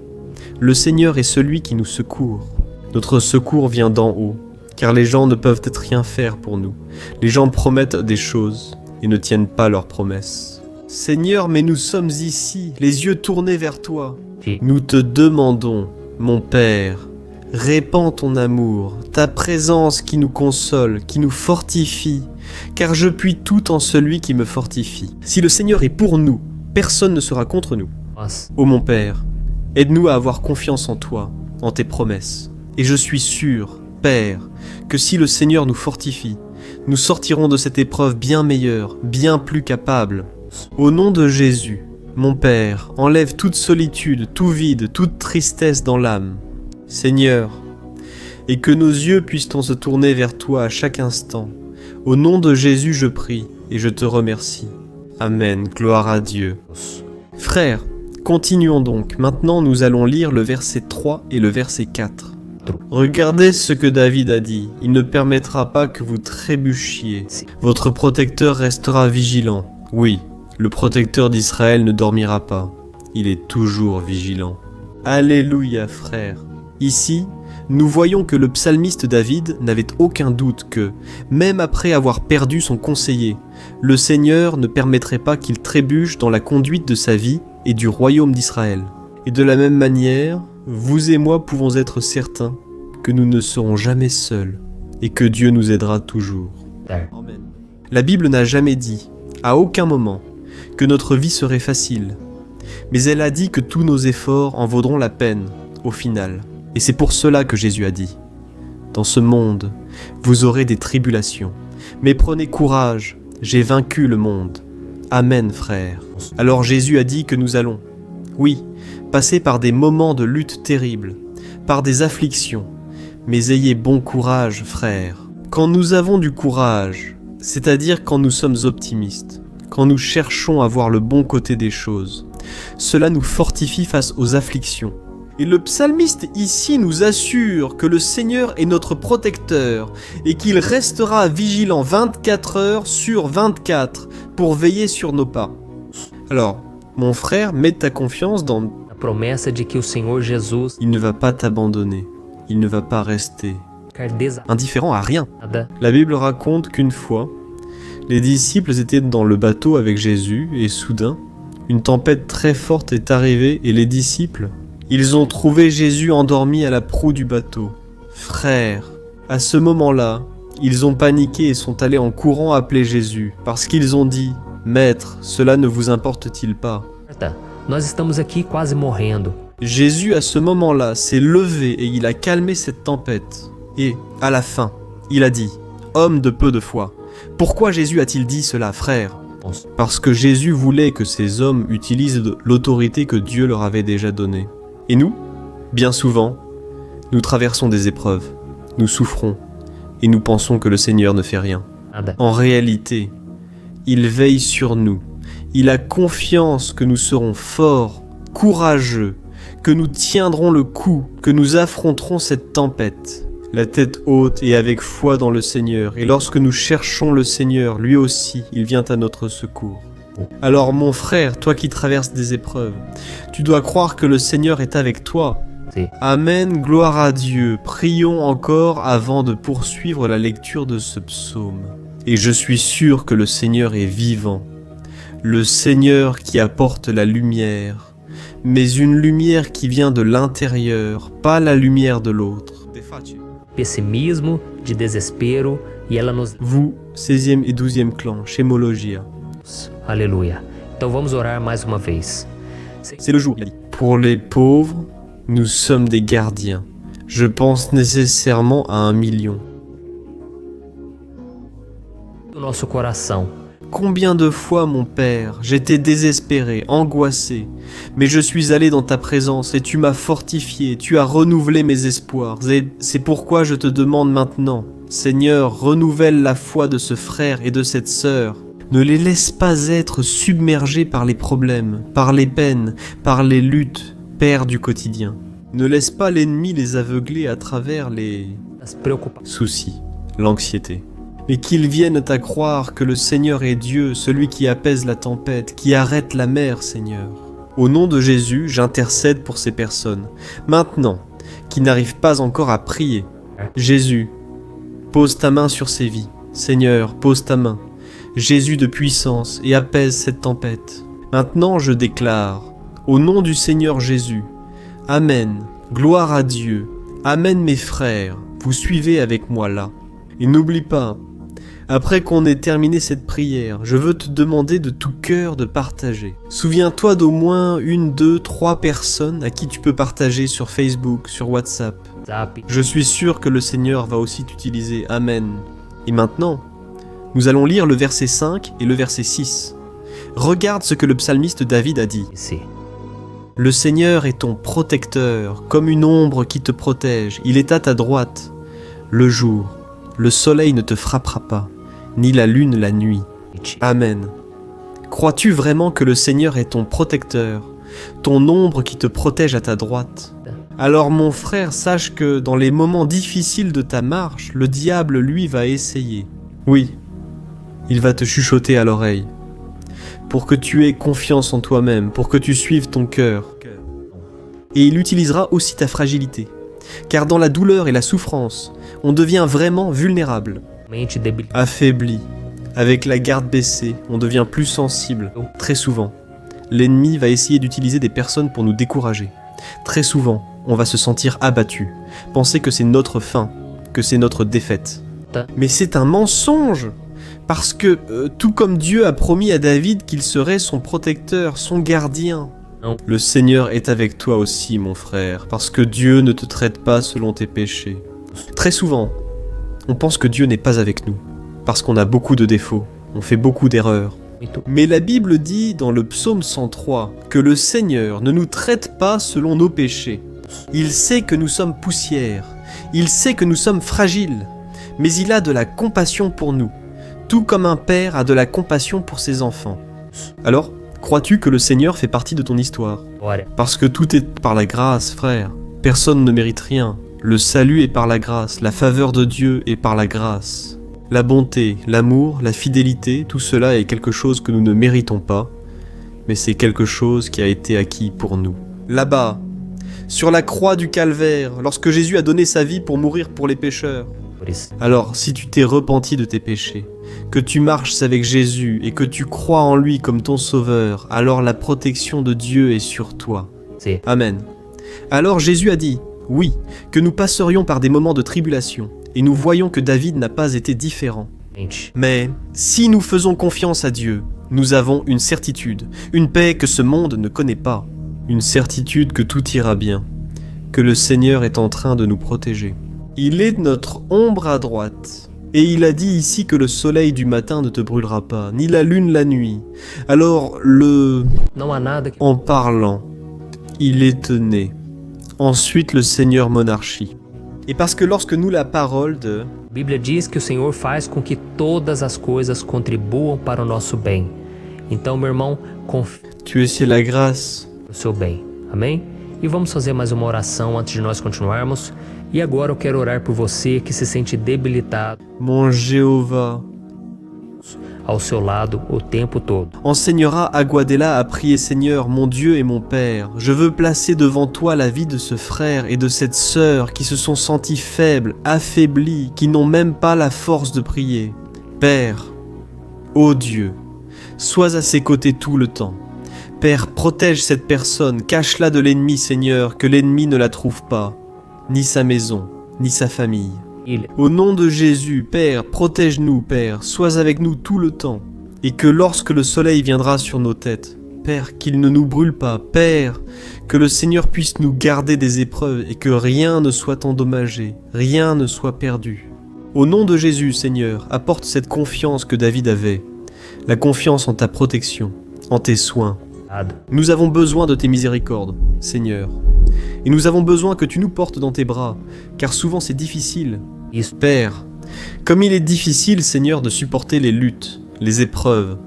Le Seigneur est celui qui nous secourt. Notre secours vient d'en haut, car les gens ne peuvent rien faire pour nous. Les gens promettent des choses et ne tiennent pas leurs promesses. Seigneur, mais nous sommes ici, les yeux tournés vers toi. Nous te demandons, mon Père, répands ton amour, ta présence qui nous console, qui nous fortifie, car je puis tout en celui qui me fortifie. Si le Seigneur est pour nous, personne ne sera contre nous. Ô mon Père, aide-nous à avoir confiance en toi, en tes promesses. Et je suis sûr, Père, que si le Seigneur nous fortifie, nous sortirons de cette épreuve bien meilleurs, bien plus capables. Au nom de Jésus, mon Père, enlève toute solitude, tout vide, toute tristesse dans l'âme. Seigneur, et que nos yeux puissent se tourner vers toi à chaque instant. Au nom de Jésus, je prie et je te remercie. Amen, gloire à Dieu. Frères, continuons donc. Maintenant, nous allons lire le verset 3 et le verset 4. Regardez ce que David a dit. Il ne permettra pas que vous trébuchiez. Votre protecteur restera vigilant. Oui, le protecteur d'Israël ne dormira pas. Il est toujours vigilant. Alléluia, frères. Ici, nous voyons que le psalmiste David n'avait aucun doute que, même après avoir perdu son conseiller, le Seigneur ne permettrait pas qu'il trébuche dans la conduite de sa vie et du royaume d'Israël. Et de la même manière, vous et moi pouvons être certains que nous ne serons jamais seuls et que Dieu nous aidera toujours. Amen. La Bible n'a jamais dit, à aucun moment, que notre vie serait facile, mais elle a dit que tous nos efforts en vaudront la peine, au final. Et c'est pour cela que Jésus a dit, « Dans ce monde, vous aurez des tribulations, mais prenez courage, j'ai vaincu le monde. Amen, frère. » Alors Jésus a dit que nous allons, oui, passer par des moments de lutte terribles, par des afflictions, mais ayez bon courage, frère. Quand nous avons du courage, c'est-à-dire quand nous sommes optimistes, quand nous cherchons à voir le bon côté des choses, cela nous fortifie face aux afflictions. Et le psalmiste ici nous assure que le Seigneur est notre protecteur et qu'il restera vigilant 24 heures sur 24 pour veiller sur nos pas. Alors, mon frère, mets ta confiance dans A promessa de que o Senhor Jesus il ne va pas t'abandonner, il ne va pas rester ficar indifférent à rien. desamparado. La Bible raconte qu'une fois, les disciples étaient dans le bateau avec Jésus et soudain, une tempête très forte est arrivée et les disciples, ils ont trouvé Jésus endormi à la proue du bateau. Frère, à ce moment-là, ils ont paniqué et sont allés en courant appeler Jésus, parce qu'ils ont dit, « Maître, cela ne vous importe-t-il pas ?» Nós estamos aqui quase morrendo. Jésus, à ce moment-là, s'est levé et il a calmé cette tempête. Et, à la fin, il a dit, « Homme de peu de foi, pourquoi Jésus a-t-il dit cela, frère ?» Parce que Jésus voulait que ces hommes utilisent l'autorité que Dieu leur avait déjà donnée. Et nous, bien souvent, nous traversons des épreuves, nous souffrons, et nous pensons que le Seigneur ne fait rien. En réalité, il veille sur nous, il a confiance que nous serons forts, courageux, que nous tiendrons le coup, que nous affronterons cette tempête. La tête haute et avec foi dans le Seigneur, et lorsque nous cherchons le Seigneur, lui aussi, il vient à notre secours. Alors mon frère, toi qui traverses des épreuves, tu dois croire que le Seigneur est avec toi. Amen, gloire à Dieu. Prions encore avant de poursuivre la lecture de ce psaume. Et je suis sûr que le Seigneur est vivant. Le Seigneur qui apporte la lumière, mais une lumière qui vient de l'intérieur, pas la lumière de l'autre. Pessimismo, de desespero, e ela nos... Vous, 16e et 12e clan, Chémologia. Aleluia. Então vamos orar mais uma vez. C'est le jour, il a dit. Pour les pauvres, nous sommes des gardiens. Je pense nécessairement à 1 million. Do nosso coração. Combien de fois, mon Père, j'étais désespéré, angoissé, mais je suis allé dans ta présence et tu m'as fortifié, tu as renouvelé mes espoirs. Et c'est pourquoi je te demande maintenant, Seigneur, renouvelle la foi de ce frère et de cette sœur. Ne les laisse pas être submergés par les problèmes, par les peines, par les luttes, Père du quotidien. Ne laisse pas l'ennemi les aveugler à travers les soucis, l'anxiété. Mais qu'ils viennent à croire que le Seigneur est Dieu, celui qui apaise la tempête, qui arrête la mer, Seigneur. Au nom de Jésus, j'intercède pour ces personnes, maintenant, qui n'arrivent pas encore à prier. Jésus, pose ta main sur ces vies. Seigneur, pose ta main. Jésus de puissance, et apaise cette tempête. Maintenant, je déclare, au nom du Seigneur Jésus, Amen, gloire à Dieu, Amen mes frères, vous suivez avec moi là. Et n'oublie pas, après qu'on ait terminé cette prière, je veux te demander de tout cœur de partager. Souviens-toi d'au moins 1, 2, 3 personnes à qui tu peux partager sur Facebook, sur WhatsApp. Je suis sûr que le Seigneur va aussi t'utiliser. Amen. Et maintenant, nous allons lire le verset 5 et le verset 6. Regarde ce que le psalmiste David a dit. Le Seigneur est ton protecteur, comme une ombre qui te protège. Il est à ta droite. Le jour, le soleil ne te frappera pas, ni la lune la nuit. Amen. Crois-tu vraiment que le Seigneur est ton protecteur, ton ombre qui te protège à ta droite? Alors mon frère, sache que dans les moments difficiles de ta marche, le diable, lui, va essayer. Oui, il va te chuchoter à l'oreille, pour que tu aies confiance en toi-même, pour que tu suives ton cœur. Et il utilisera aussi ta fragilité. Car dans la douleur et la souffrance, on devient vraiment vulnérable, mente debilitada. affaibli. Avec la garde baissée, on devient plus sensible. Très souvent, l'ennemi va essayer d'utiliser des personnes pour nous décourager. Très souvent, on va se sentir abattu, penser que c'est notre fin, que c'est notre défaite. Mais c'est un mensonge! Parce que, tout comme Dieu a promis à David qu'il serait son protecteur, son gardien, Non. le Seigneur est avec toi aussi, mon frère, parce que Dieu ne te traite pas selon tes péchés. Très souvent, on pense que Dieu n'est pas avec nous, parce qu'on a beaucoup de défauts, on fait beaucoup d'erreurs. Muito. Mais la Bible dit dans le psaume 103 que le Seigneur ne nous traite pas selon nos péchés. Il sait que nous sommes poussière, il sait que nous sommes fragiles, mais il a de la compassion pour nous, tout comme un père a de la compassion pour ses enfants. Alors, crois-tu que le Seigneur fait partie de ton histoire? Glória. Parce que tout est par la grâce, frère. Personne ne mérite rien. Le salut est par la grâce, la faveur de Dieu est par la grâce. La bonté, l'amour, la fidélité, tout cela est quelque chose que nous ne méritons pas, mais c'est quelque chose qui a été acquis pour nous. Là-bas, sur la croix du calvaire, lorsque Jésus a donné sa vie pour mourir pour les pécheurs. Por isso. Alors, si tu t'es repenti de tes péchés, que tu marches avec Jésus et que tu crois en lui comme ton sauveur, alors la protection de Dieu est sur toi. Sim. Amen. Alors Jésus a dit, oui, que nous passerions par des moments de tribulation, et nous voyons que David n'a pas été différent. Mente. Mais si nous faisons confiance à Dieu, nous avons une certitude, une paix que ce monde ne connaît pas, une certitude que tout ira bien, que le Seigneur est en train de nous protéger. Il est notre ombre à droite, et il a dit ici que le soleil du matin ne te brûlera pas, ni la lune la nuit. Alors Não há nada que en parlant, il est né. Ensuite le Seigneur monarchie. Et parce que lorsque nous la parole de... a Bíblia diz que o Senhor faz com que todas as coisas contribuam para o nosso bem. Então, meu irmão, confie Tu es la grâce. no seu bem. Amém? E vamos fazer mais uma oração antes de nós continuarmos. E agora eu quero orar por você que se sente debilitado Mon Jéhovah ao seu lado o tempo todo. enseignera à Guadella à prier Seigneur, mon Dieu et mon Père. Je veux placer devant toi la vie de ce frère et de cette sœur qui se sont sentis faibles, affaiblis, qui n'ont même pas la force de prier. Père, ô Dieu, sois à ses côtés tout le temps. Père, protège cette personne, cache-la de l'ennemi, Seigneur, que l'ennemi ne la trouve pas, ni sa maison, ni sa famille. Filha, Au nom de Jésus, Père, protège-nous, Père, sois avec nous tout le temps, et que lorsque le soleil viendra sur nos têtes, Père, qu'il ne nous brûle pas, Père, que le Seigneur puisse nous garder des épreuves et que rien ne soit endommagé, rien ne soit perdu. Au nom de Jésus, Seigneur, apporte cette confiance que David avait, la confiance en ta protection, en tes soins. nada. Nous avons besoin de tes miséricordes, Seigneur, et nous avons besoin que tu nous portes dans tes bras, car souvent c'est difficile. Isso. Père, comme il est difficile, Seigneur, de supporter les luttes, les épreuves,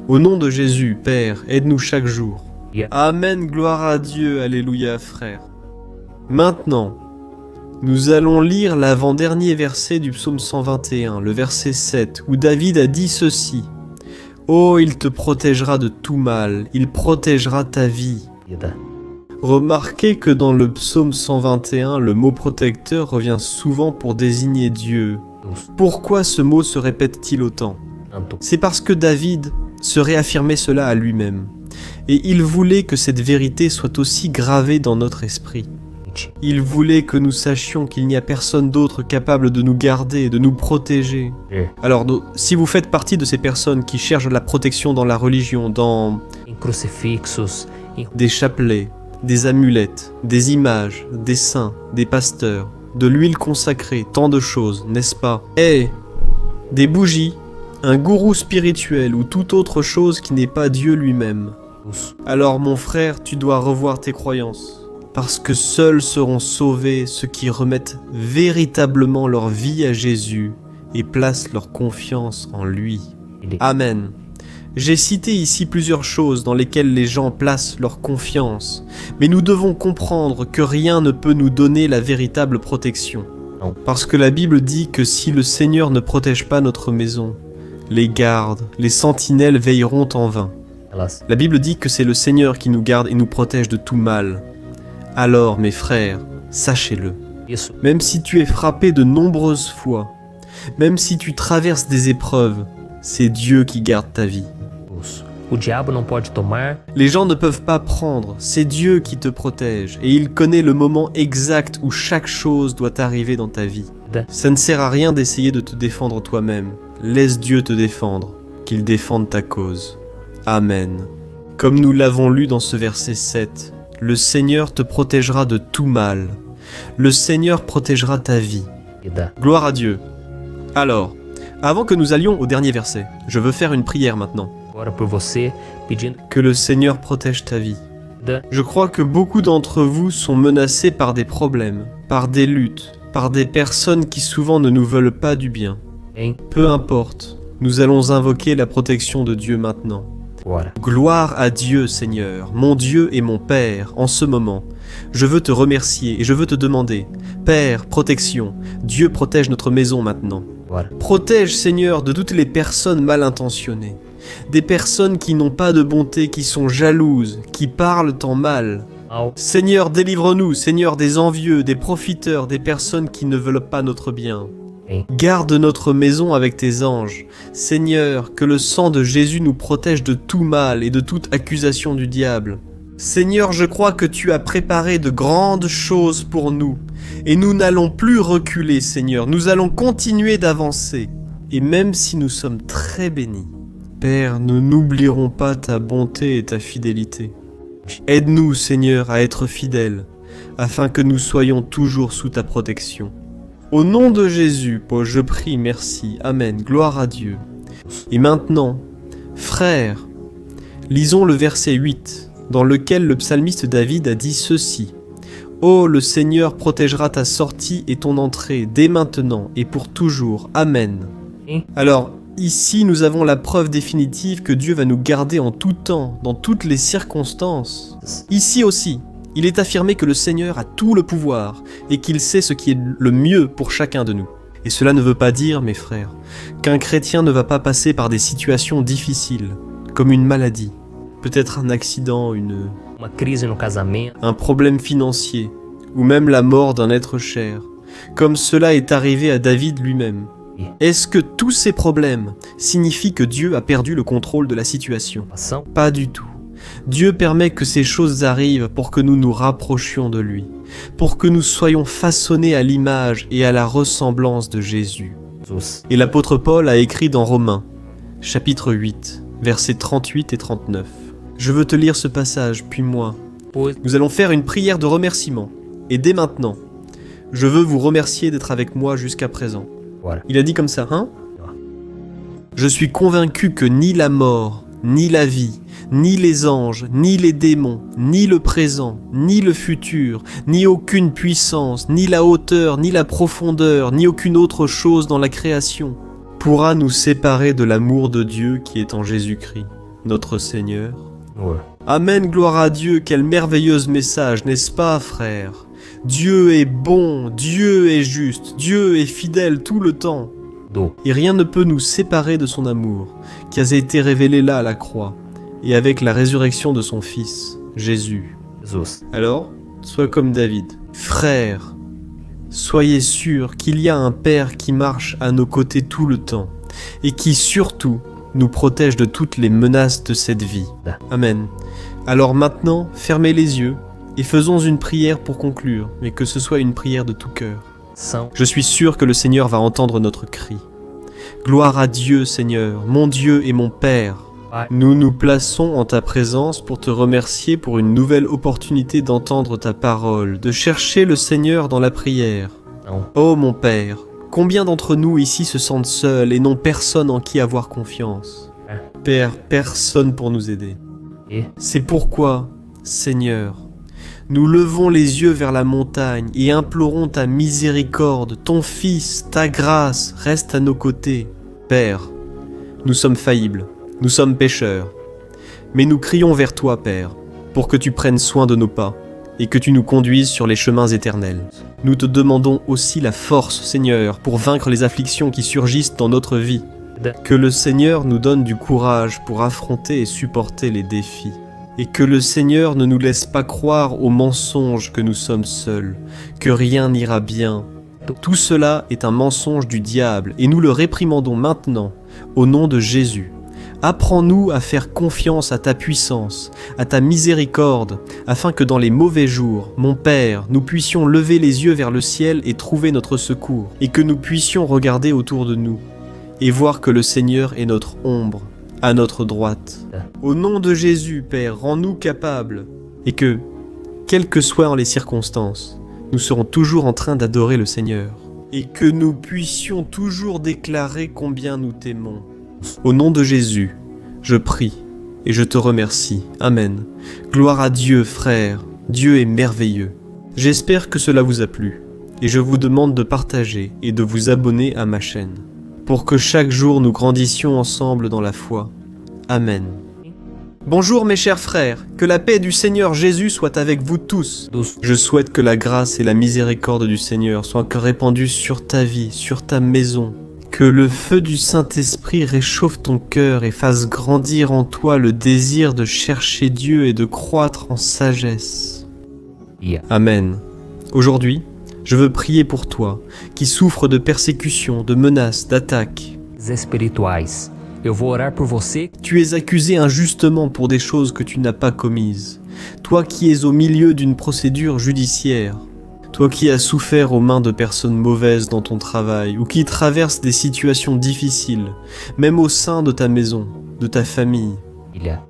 au nom de Jésus, Père, aide-nous chaque jour. Yeah. Amen, gloire à Dieu, alléluia, frère. Maintenant, nous allons lire l'avant-dernier verset du psaume 121, le verset 7, où David a dit ceci. « Oh, il te protégera de tout mal, il protégera ta vie. » Vida. Remarquez que dans le psaume 121, le mot protecteur revient souvent pour désigner Dieu. Deus. Pourquoi ce mot se répète-t-il autant? Tanto. C'est parce que David se réaffirmait cela à lui-même. Et il voulait que cette vérité soit aussi gravée dans notre esprit. Mente. Il voulait que nous sachions qu'il n'y a personne d'autre capable de nous garder, de nous protéger. Ver. Alors, si vous faites partie de ces personnes qui cherchent la protection dans la religion, dans Em crucifixos, em des chapelets, des amulettes, des images, des saints, des pasteurs, de l'huile consacrée, tant de choses, n'est-ce pas? Et des bougies, un gourou spirituel ou toute autre chose qui n'est pas Dieu lui-même. Deus. Alors mon frère, tu dois revoir tes croyances, parce que seuls seront sauvés ceux qui remettent véritablement leur vie à Jésus et placent leur confiance en lui. Ele. Amen. J'ai cité ici plusieurs choses dans lesquelles les gens placent leur confiance, mais nous devons comprendre que rien ne peut nous donner la véritable protection. Non. Parce que la Bible dit que si le Seigneur ne protège pas notre maison, les gardes, les sentinelles veilleront en vain. Elas. La Bible dit que c'est le Seigneur qui nous garde et nous protège de tout mal. Alors, mes frères, sachez-le, Isso, Même si tu es frappé de nombreuses fois, même si tu traverses des épreuves, c'est Dieu qui garde ta vie. o diabo não pode tomar, Les gens ne peuvent pas prendre, c'est Dieu qui te protège et il connaît le moment exact où chaque chose doit arriver dans ta vie. Ça ne sert à rien d'essayer de te défendre toi-même. Laisse Dieu te défendre, qu'il défende ta cause. Amen. Comme nous l'avons lu dans ce verset 7, le Seigneur te protégera de tout mal. Le Seigneur protégera ta vie. vida. Gloire à Dieu. Alors, avant que nous allions au dernier verset, je veux faire une prière maintenant. Agora por você, pedindo Que le Seigneur protège ta vie. vida. Je crois que beaucoup d'entre vous sont menacés par des problèmes, par des luttes, par des personnes qui souvent ne nous veulent pas du bien. Hein? Peu importe, nous allons invoquer la protection de Dieu maintenant. Agora. Gloire à Dieu, Seigneur, mon Dieu et mon Père, en ce moment. Je veux te remercier et je veux te demander, Père, protection, Dieu protège notre maison maintenant. Agora. Protège, Seigneur, de toutes les personnes mal intentionnées. Des personnes qui n'ont pas de bonté, qui sont jalouses, qui parlent en mal. Mal. Seigneur, délivre-nous, Seigneur, des envieux, des profiteurs, des personnes qui ne veulent pas notre bien. Hein? Garde notre maison avec tes anges. Seigneur, que le sang de Jésus nous protège de tout mal et de toute accusation du diable. Seigneur, je crois que tu as préparé de grandes choses pour nous. Et nous n'allons plus reculer, Seigneur. Nous allons continuer d'avancer. Et même si nous sommes très bénis, Père, nous n'oublierons pas ta bonté et ta fidélité. Aide-nous, Seigneur, à être fidèles, afin que nous soyons toujours sous ta protection. Au nom de Jésus, Paul, je prie, merci, Amen, gloire à Dieu. Et maintenant, frères, lisons le verset 8, dans lequel le psalmiste David a dit ceci. « Oh, le Seigneur protégera ta sortie et ton entrée, dès maintenant et pour toujours, Amen. » Alors, ici, nous avons la preuve définitive que Dieu va nous garder en tout temps, dans toutes les circonstances. Ici aussi, il est affirmé que le Seigneur a tout le pouvoir et qu'il sait ce qui est le mieux pour chacun de nous. Et cela ne veut pas dire, mes frères, qu'un chrétien ne va pas passer par des situations difficiles, comme une maladie, peut-être un accident, Uma crise no casamento, un problème financier, ou même la mort d'un être cher, comme cela est arrivé à David lui-même. Est-ce que tous ces problèmes signifient que Dieu a perdu le contrôle de la situation ? ação, Pas du tout. Dieu permet que ces choses arrivent pour que nous nous rapprochions de lui, pour que nous soyons façonnés à l'image et à la ressemblance de Jésus. Jesus. Et l'apôtre Paul a écrit dans Romains, chapitre 8, versets 38 et 39. Je veux te lire ce passage, puis moi. Pois, Nous allons faire une prière de remerciement. Et dès maintenant, je veux vous remercier d'être avec moi jusqu'à présent. agora. Il a dit comme ça, hein ? Je suis convaincu que ni la mort, ni la vie, ni les anges, ni les démons, ni le présent, ni le futur, ni aucune puissance, ni la hauteur, ni la profondeur, ni aucune autre chose dans la création pourra nous séparer de l'amour de Dieu qui est en Jésus-Christ, notre Seigneur. Ouais. Amen, gloire à Dieu, quel merveilleux message, n'est-ce pas, frère ? Dieu est bon, Dieu est juste, Dieu est fidèle tout le temps. Do. Et rien ne peut nous séparer de son amour, qui a été révélé là à la croix, et avec la résurrection de son Fils, Jésus. Jesus. Alors, sois comme David. Frères, soyez sûrs qu'il y a un Père qui marche à nos côtés tout le temps, et qui surtout nous protège de toutes les menaces de cette vie. Amen. Alors maintenant, fermez les yeux, et faisons une prière pour conclure, mais que ce soit une prière de tout cœur. São. Je suis sûr que le Seigneur va entendre notre cri. Gloire à Dieu, Seigneur, mon Dieu et mon Père. Pai. Nous nous plaçons en ta présence pour te remercier pour une nouvelle opportunité d'entendre ta parole, de chercher le Seigneur dans la prière. Não. Oh mon Père, combien d'entre nous ici se sentent seuls et n'ont personne en qui avoir confiance ? Père, personne pour nous aider. E. C'est pourquoi, Seigneur, nous levons les yeux vers la montagne et implorons ta miséricorde, ton Fils, ta grâce, reste à nos côtés. Père, nous sommes faillibles, nous sommes pécheurs, mais nous crions vers toi, Père, pour que tu prennes soin de nos pas et que tu nous conduises sur les chemins éternels. Nous te demandons aussi la force, Seigneur, pour vaincre les afflictions qui surgissent dans notre vie. Que le Seigneur nous donne du courage pour affronter et supporter les défis. Et que le Seigneur ne nous laisse pas croire aux mensonges que nous sommes seuls, que rien n'ira bien. Tout cela est un mensonge du diable et nous le réprimandons maintenant, au nom de Jésus. Apprends-nous à faire confiance à ta puissance, à ta miséricorde, afin que dans les mauvais jours, mon Père, nous puissions lever les yeux vers le ciel et trouver notre secours, et que nous puissions regarder autour de nous, et voir que le Seigneur est notre ombre, à notre droite. Au nom de Jésus, Père, rends-nous capables, et que, quelles que soient les circonstances, nous serons toujours en train d'adorer le Seigneur, et que nous puissions toujours déclarer combien nous t'aimons. Au nom de Jésus, je prie et je te remercie. Amen. Gloire à Dieu, frères. Dieu est merveilleux. J'espère que cela vous a plu, et je vous demande de partager et de vous abonner à ma chaîne, pour que chaque jour nous grandissions ensemble dans la foi. Amen. Bonjour mes chers frères, que la paix du Seigneur Jésus soit avec vous tous. Je souhaite que la grâce et la miséricorde du Seigneur soient répandues sur ta vie, sur ta maison. Que le feu du Saint-Esprit réchauffe ton cœur et fasse grandir en toi le désir de chercher Dieu et de croître en sagesse. Amen. Aujourd'hui, je veux prier pour toi, qui souffre de persécutions, de menaces, d'attaques. Espirituais. Eu vou orar por você. Tu es accusé injustement pour des choses que tu n'as pas commises. Toi qui es au milieu d'une procédure judiciaire. Toi qui as souffert aux mains de personnes mauvaises dans ton travail ou qui traverses des situations difficiles, même au sein de ta maison, de ta famille.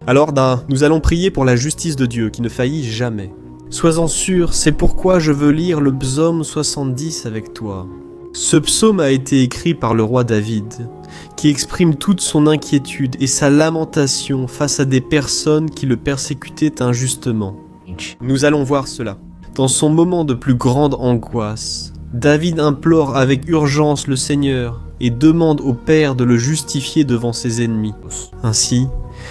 Alors, nous allons prier pour la justice de Dieu qui ne faillit jamais. Sois-en sûr, c'est pourquoi je veux lire le psaume 70 avec toi. Ce psaume a été écrit par le roi David, qui exprime toute son inquiétude et sa lamentation face à des personnes qui le persécutaient injustement. Nous allons voir cela. Dans son moment de plus grande angoisse, David implore avec urgence le Seigneur et demande au Père de le justifier devant ses ennemis. Ainsi,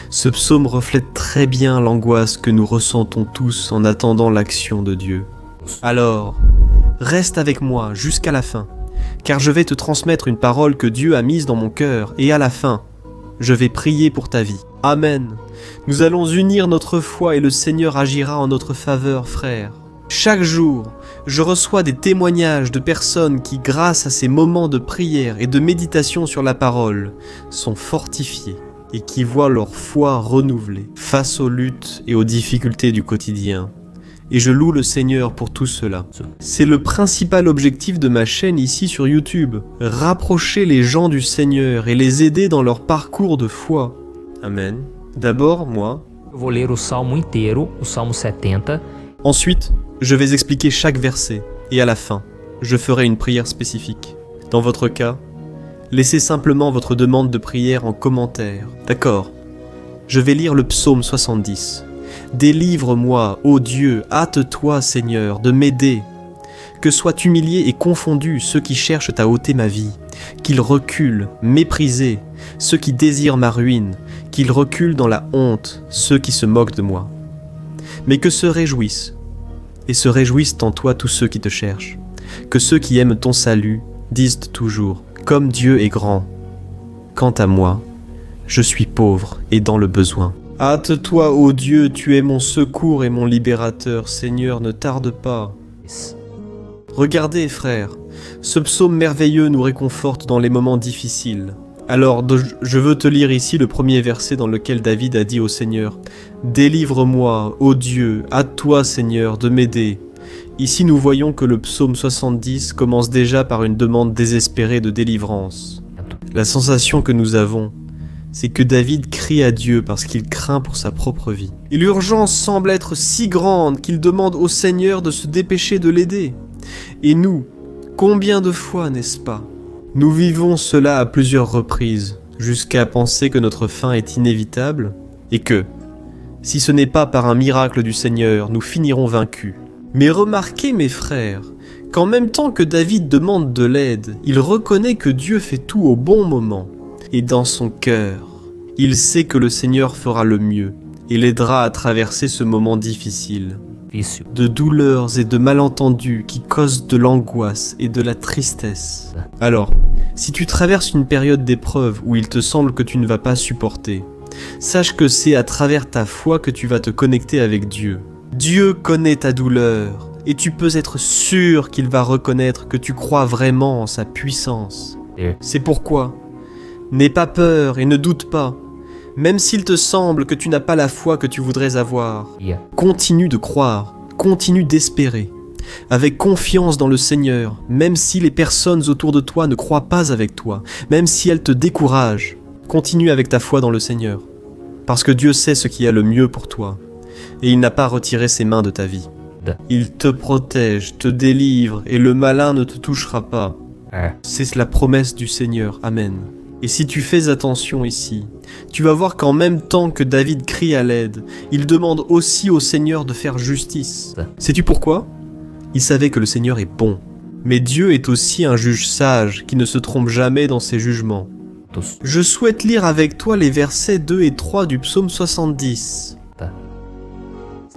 ce psaume reflète très bien l'angoisse que nous ressentons tous en attendant l'action de Dieu. Alors, reste avec moi jusqu'à la fin, car je vais te transmettre une parole que Dieu a mise dans mon cœur, et à la fin, je vais prier pour ta vie. Amen. Nous allons unir notre foi et le Seigneur agira en notre faveur, frères. Chaque jour, je reçois des témoignages de personnes qui, grâce à ces moments de prière et de méditation sur la parole, sont fortifiées et qui voient leur foi renouvelée face aux luttes et aux difficultés du quotidien. Et je loue le Seigneur pour tout cela. C'est le principal objectif de ma chaîne ici sur YouTube, rapprocher les gens du Seigneur et les aider dans leur parcours de foi. Amen. D'abord, moi. Eu vou ler o salmo inteiro, o salmo 70. Ensuite, je vais expliquer chaque verset, et à la fin, je ferai une prière spécifique. Dans votre cas, laissez simplement votre demande de prière en commentaire. D'accord? Je vais lire le psaume 70. Délivre-moi, ô Dieu, hâte-toi, Seigneur, de m'aider. Que soient humiliés et confondus ceux qui cherchent à ôter ma vie, qu'ils reculent, méprisés, ceux qui désirent ma ruine, qu'ils reculent dans la honte, ceux qui se moquent de moi. Mais que se réjouissent en toi tous ceux qui te cherchent, que ceux qui aiment ton salut disent toujours, comme Dieu est grand. Quant à moi, je suis pauvre et dans le besoin. Hâte-toi, ô Dieu, tu es mon secours et mon libérateur, Seigneur, ne tarde pas. Regardez, frères, ce psaume merveilleux nous réconforte dans les moments difficiles. Alors, je veux te lire ici le premier verset dans lequel David a dit au Seigneur « Délivre-moi, ô Dieu, hâte-toi, Seigneur, de m'aider ». Ici, nous voyons que le psaume 70 commence déjà par une demande désespérée de délivrance. La sensation que nous avons, c'est que David crie à Dieu parce qu'il craint pour sa propre vie. Et l'urgence semble être si grande qu'il demande au Seigneur de se dépêcher de l'aider. Et nous, combien de fois, n'est-ce pas ? Nous vivons cela à plusieurs reprises, jusqu'à penser que notre fin est inévitable, et que, si ce n'est pas par un miracle du Seigneur, nous finirons vaincus. Mais remarquez, mes frères, qu'en même temps que David demande de l'aide, il reconnaît que Dieu fait tout au bon moment, et dans son cœur, il sait que le Seigneur fera le mieux, et l'aidera à traverser ce moment difficile. De douleurs et de malentendus qui causent de l'angoisse et de la tristesse. Alors, si tu traverses une période d'épreuve où il te semble que tu ne vas pas supporter, Sache que c'est à travers ta foi que tu vas te connecter avec Dieu. Dieu connaît ta douleur, et tu peux être sûr qu'il va reconnaître que tu crois vraiment en sa puissance. C'est pourquoi, n'aie pas peur et ne doute pas, même s'il te semble que tu n'as pas la foi que tu voudrais avoir. Continue de croire, continue d'espérer, avec confiance dans le Seigneur, même si les personnes autour de toi ne croient pas avec toi, même si elles te découragent. Continue avec ta foi dans le Seigneur, parce que Dieu sait ce qui est le mieux pour toi, et il n'a pas retiré ses mains de ta vie. Il te protège, te délivre, et le malin ne te touchera pas. C'est la promesse du Seigneur. Amen. Et si tu fais attention ici, tu vas voir qu'en même temps que David crie à l'aide, il demande aussi au Seigneur de faire justice. Sais-tu pourquoi ? Il savait que le Seigneur est bon. Mais Dieu est aussi un juge sage qui ne se trompe jamais dans ses jugements. Je souhaite lire avec toi les versets 2 et 3 du psaume 70.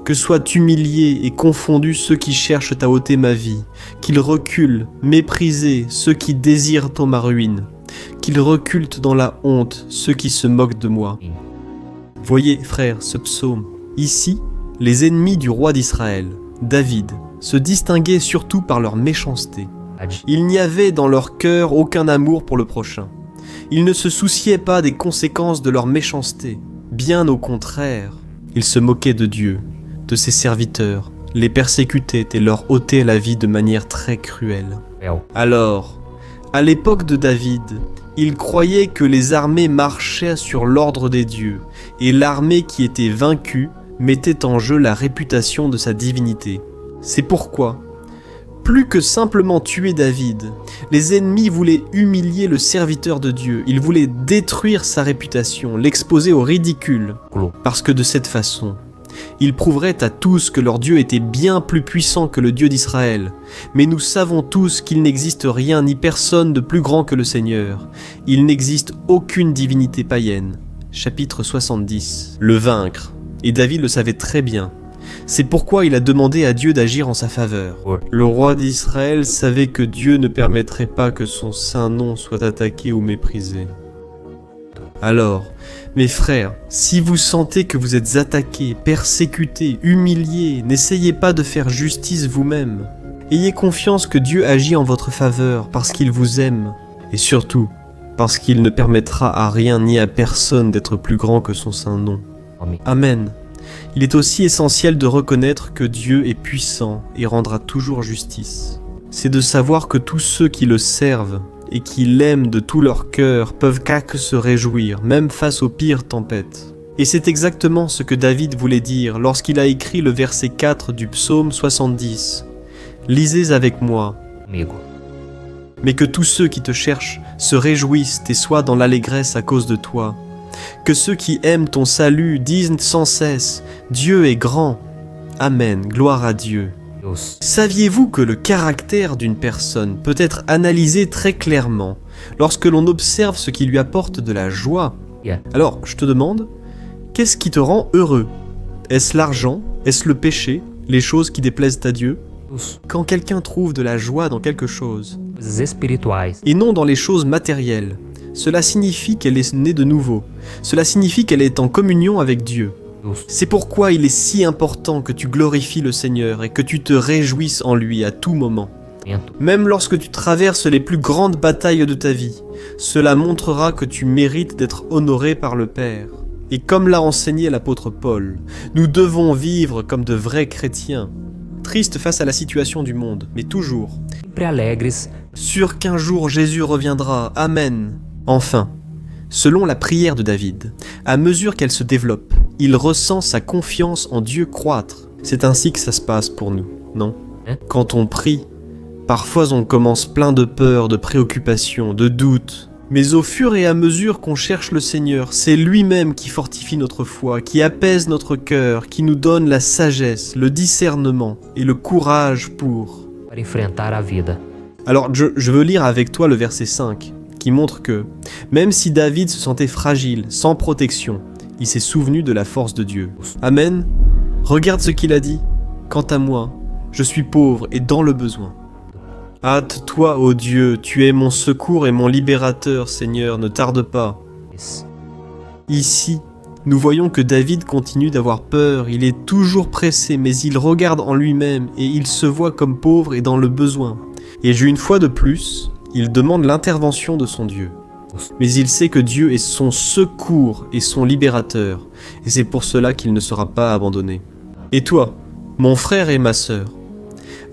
Que soient humiliés et confondus ceux qui cherchent à ôter ma vie, qu'ils reculent, méprisés ceux qui désirent ma ruine, qu'ils reculent dans la honte ceux qui se moquent de moi. Voyez, frères, ce psaume. Ici, les ennemis du roi d'Israël, David, se distinguaient surtout par leur méchanceté. Il n'y avait dans leur cœur aucun amour pour le prochain. Ils ne se souciaient pas des conséquences de leur méchanceté. Bien au contraire, ils se moquaient de Dieu, de ses serviteurs, les persécutaient et leur ôtaient la vie de manière très cruelle. Alors, à l'époque de David, ils croyaient que les armées marchaient sur l'ordre des dieux, et l'armée qui était vaincue mettait en jeu la réputation de sa divinité. C'est pourquoi, plus que simplement tuer David, les ennemis voulaient humilier le serviteur de Dieu, ils voulaient détruire sa réputation, l'exposer au ridicule, parce que de cette façon, ils prouveraient à tous que leur Dieu était bien plus puissant que le Dieu d'Israël. Mais nous savons tous qu'il n'existe rien ni personne de plus grand que le Seigneur. Il n'existe aucune divinité païenne. Chapitre 70. Le vaincre. Et David le savait très bien. C'est pourquoi il a demandé à Dieu d'agir en sa faveur. Le roi d'Israël savait que Dieu ne permettrait pas que son saint nom soit attaqué ou méprisé. Alors, mes frères, si vous sentez que vous êtes attaqués, persécutés, humiliés, n'essayez pas de faire justice vous-même. Ayez confiance que Dieu agit en votre faveur parce qu'il vous aime, et surtout parce qu'il ne permettra à rien ni à personne d'être plus grand que son saint nom. Amen. Il est aussi essentiel de reconnaître que Dieu est puissant et rendra toujours justice. C'est de savoir que tous ceux qui le servent et qui l'aiment de tout leur cœur peuvent qu'à se réjouir, même face aux pires tempêtes. Et c'est exactement ce que David voulait dire lorsqu'il a écrit le verset 4 du psaume 70. Lisez avec moi. Mais que tous ceux qui te cherchent se réjouissent et soient dans l'allégresse à cause de toi. Que ceux qui aiment ton salut disent sans cesse « Dieu est grand ». Amen, gloire à Dieu. Saviez-vous que le caractère d'une personne peut être analysé très clairement lorsque l'on observe ce qui lui apporte de la joie? Alors, je te demande, qu'est-ce qui te rend heureux? Est-ce l'argent? Est-ce le péché? Les choses qui déplaisent à Dieu? Quand quelqu'un trouve de la joie dans quelque chose, et non dans les choses matérielles, cela signifie qu'elle est née de nouveau. Cela signifie qu'elle est en communion avec Dieu. C'est pourquoi il est si important que tu glorifies le Seigneur et que tu te réjouisses en lui à tout moment. Même lorsque tu traverses les plus grandes batailles de ta vie, cela montrera que tu mérites d'être honoré par le Père. Et comme l'a enseigné l'apôtre Paul, nous devons vivre comme de vrais chrétiens, tristes face à la situation du monde, mais toujours sûrs qu'un jour Jésus reviendra. Amen. Enfin, selon la prière de David, à mesure qu'elle se développe, il ressent sa confiance en Dieu croître. C'est ainsi que ça se passe pour nous, non? Quand on prie, parfois on commence plein de peur, de préoccupations, de doutes. Mais au fur et à mesure qu'on cherche le Seigneur, c'est lui-même qui fortifie notre foi, qui apaise notre cœur, qui nous donne la sagesse, le discernement et le courage pour enfrentar a vida. Alors je veux lire avec toi le verset 5, qui montre que, même si David se sentait fragile, sans protection, il s'est souvenu de la force de Dieu. Amen. Regarde ce qu'il a dit. Quant à moi, je suis pauvre et dans le besoin. Hâte-toi, ô Dieu, tu es mon secours et mon libérateur, Seigneur, ne tarde pas. Ici, Nous voyons que David continue d'avoir peur, il est toujours pressé, mais il regarde en lui-même et il se voit comme pauvre et dans le besoin. Et une fois de plus, il demande l'intervention de son Dieu. Mais il sait que Dieu est son secours et son libérateur, et c'est pour cela qu'il ne sera pas abandonné. Et toi, mon frère et ma sœur,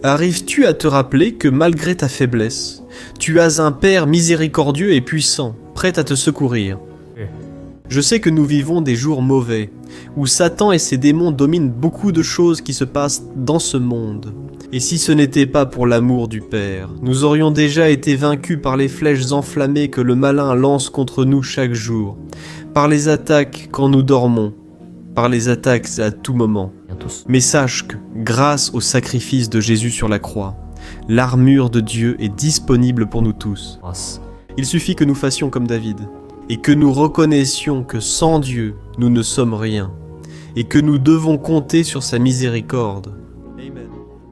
arrives-tu à te rappeler que malgré ta faiblesse, tu as un Père miséricordieux et puissant, prêt à te secourir? Je sais que nous vivons des jours mauvais, où Satan et ses démons dominent beaucoup de choses qui se passent dans ce monde. Et si ce n'était pas pour l'amour du Père, nous aurions déjà été vaincus par les flèches enflammées que le malin lance contre nous chaque jour, par les attaques quand nous dormons, par les attaques à tout moment. Mais sache que, grâce au sacrifice de Jésus sur la croix, l'armure de Dieu est disponible pour nous tous. Il suffit que nous fassions comme David, et que nous reconnaissions que sans Dieu, nous ne sommes rien, et que nous devons compter sur sa miséricorde. Amen.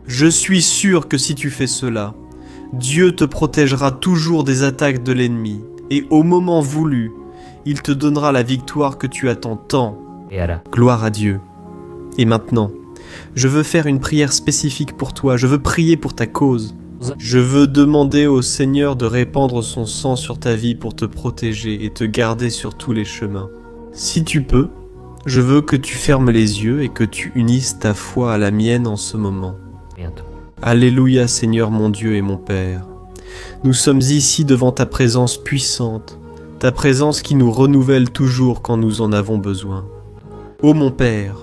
Je suis sûr que si tu fais cela, Dieu te protégera toujours des attaques de l'ennemi, et au moment voulu, il te donnera la victoire que tu attends tant. Gloire à Dieu. Et maintenant, je veux faire une prière spécifique pour toi, je veux prier pour ta cause. Je veux demander au Seigneur de répandre son sang sur ta vie pour te protéger et te garder sur tous les chemins. Si tu peux, je veux que tu fermes les yeux et que tu unisses ta foi à la mienne en ce moment. Alléluia Seigneur mon Dieu et mon Père. Nous sommes ici devant ta présence puissante, ta présence qui nous renouvelle toujours quand nous en avons besoin. Ô mon Père,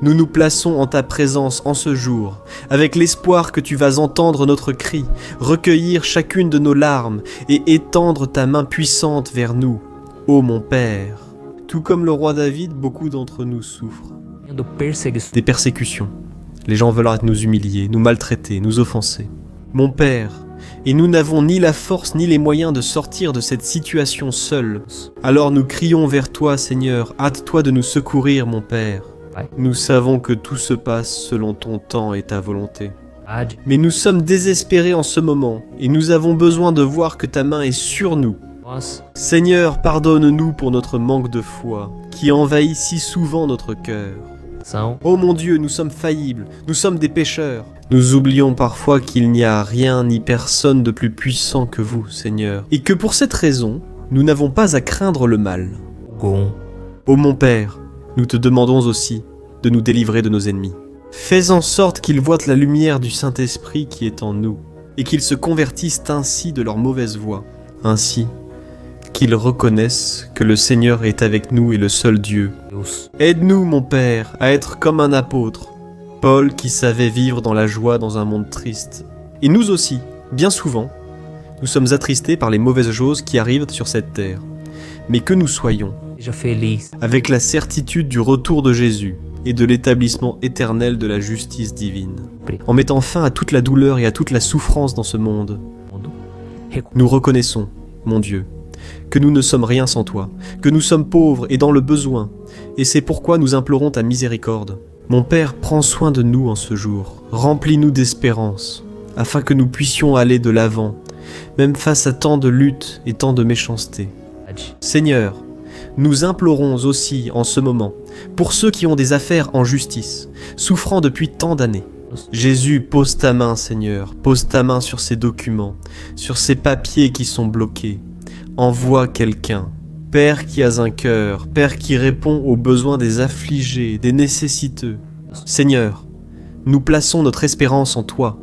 nous nous plaçons en ta présence en ce jour, avec l'espoir que tu vas entendre notre cri, recueillir chacune de nos larmes et étendre ta main puissante vers nous, ô mon Père. Tout comme le roi David, beaucoup d'entre nous souffrent. Des persécutions. Les gens veulent nous humilier, nous maltraiter, nous offenser. Mon Père, et nous n'avons ni la force ni les moyens de sortir de cette situation seuls. Alors nous crions vers toi, Seigneur, hâte-toi de nous secourir, mon Père. Nous savons que tout se passe selon ton temps et ta volonté. Mais nous sommes désespérés en ce moment, et nous avons besoin de voir que ta main est sur nous. Seigneur, pardonne-nous pour notre manque de foi, qui envahit si souvent notre cœur. Oh mon Dieu, nous sommes faillibles, nous sommes des pécheurs. Nous oublions parfois qu'il n'y a rien ni personne de plus puissant que vous, Seigneur, et que pour cette raison, nous n'avons pas à craindre le mal. Ô mon Père, nous te demandons aussi de nous délivrer de nos ennemis. Fais en sorte qu'ils voient la lumière du Saint-Esprit qui est en nous, et qu'ils se convertissent ainsi de leur mauvaise voie, ainsi qu'ils reconnaissent que le Seigneur est avec nous et le seul Dieu. Aide-nous, mon Père, à être comme un apôtre, Paul qui savait vivre dans la joie dans un monde triste. Et nous aussi, bien souvent, nous sommes attristés par les mauvaises choses qui arrivent sur cette terre, mais que nous soyons avec la certitude du retour de Jésus et de l'établissement éternel de la justice divine, en mettant fin à toute la douleur et à toute la souffrance dans ce monde. Nous reconnaissons, mon Dieu, que nous ne sommes rien sans toi, que nous sommes pauvres et dans le besoin, et c'est pourquoi nous implorons ta miséricorde. Mon Père, prends soin de nous en ce jour, remplis-nous d'espérance, afin que nous puissions aller de l'avant, même face à tant de luttes et tant de méchanceté. Seigneur, nous implorons aussi en ce moment pour ceux qui ont des affaires en justice, souffrant depuis tant d'années. Jésus, pose ta main, Seigneur, pose ta main sur ces documents, sur ces papiers qui sont bloqués. Envoie quelqu'un. Père qui as un cœur, Père qui répond aux besoins des affligés, des nécessiteux. Seigneur, nous plaçons notre espérance en toi,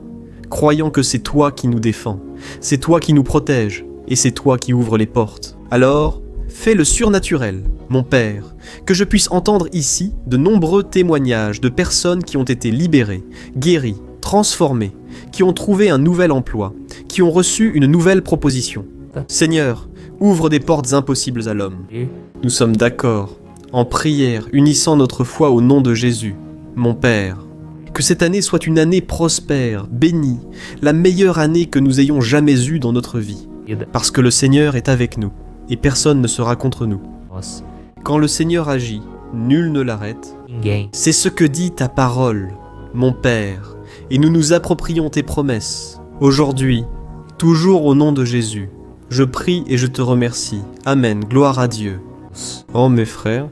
croyant que c'est toi qui nous défends, c'est toi qui nous protèges, et c'est toi qui ouvres les portes. Alors, fais le surnaturel, mon Père, que je puisse entendre ici de nombreux témoignages de personnes qui ont été libérées, guéries, transformées, qui ont trouvé un nouvel emploi, qui ont reçu une nouvelle proposition. Seigneur, ouvre des portes impossibles à l'homme. Nous sommes d'accord, en prière, unissant notre foi au nom de Jésus, mon Père. Que cette année soit une année prospère, bénie, la meilleure année que nous ayons jamais eue dans notre vie, parce que le Seigneur est avec nous, et personne ne sera contre nous. Quand le Seigneur agit, nul ne l'arrête. C'est ce que dit ta parole, mon Père, et nous nous approprions tes promesses. Aujourd'hui, toujours au nom de Jésus, je prie et je te remercie. Amen, gloire à Dieu. Oh mes frères,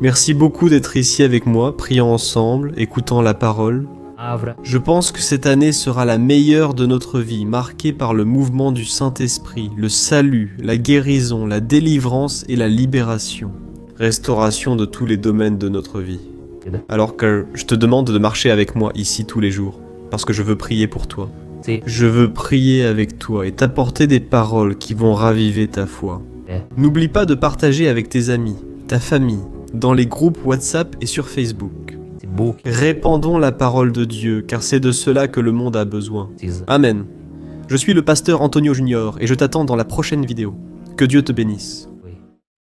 Merci beaucoup d'être ici avec moi, priant ensemble, écoutant la parole. palavra. Je pense que cette année sera la meilleure de notre vie, marquée par le mouvement du Saint-Esprit, le salut, la guérison, la délivrance et la libération. Restauration de tous les domaines de notre vie. Alors que je te demande de marcher avec moi ici tous les jours, parce que je veux prier pour toi. Ser Je veux prier avec toi et t'apporter des paroles qui vont raviver ta foi. É. N'oublie pas de partager avec tes amis, ta famille, dans les groupes WhatsApp et sur Facebook. Facebook Répandons la parole de Dieu, car c'est de cela que le monde a besoin. precisa. Amen. Je suis le pasteur Antonio Junior et je t'attends dans la prochaine vidéo. Que Dieu te bénisse.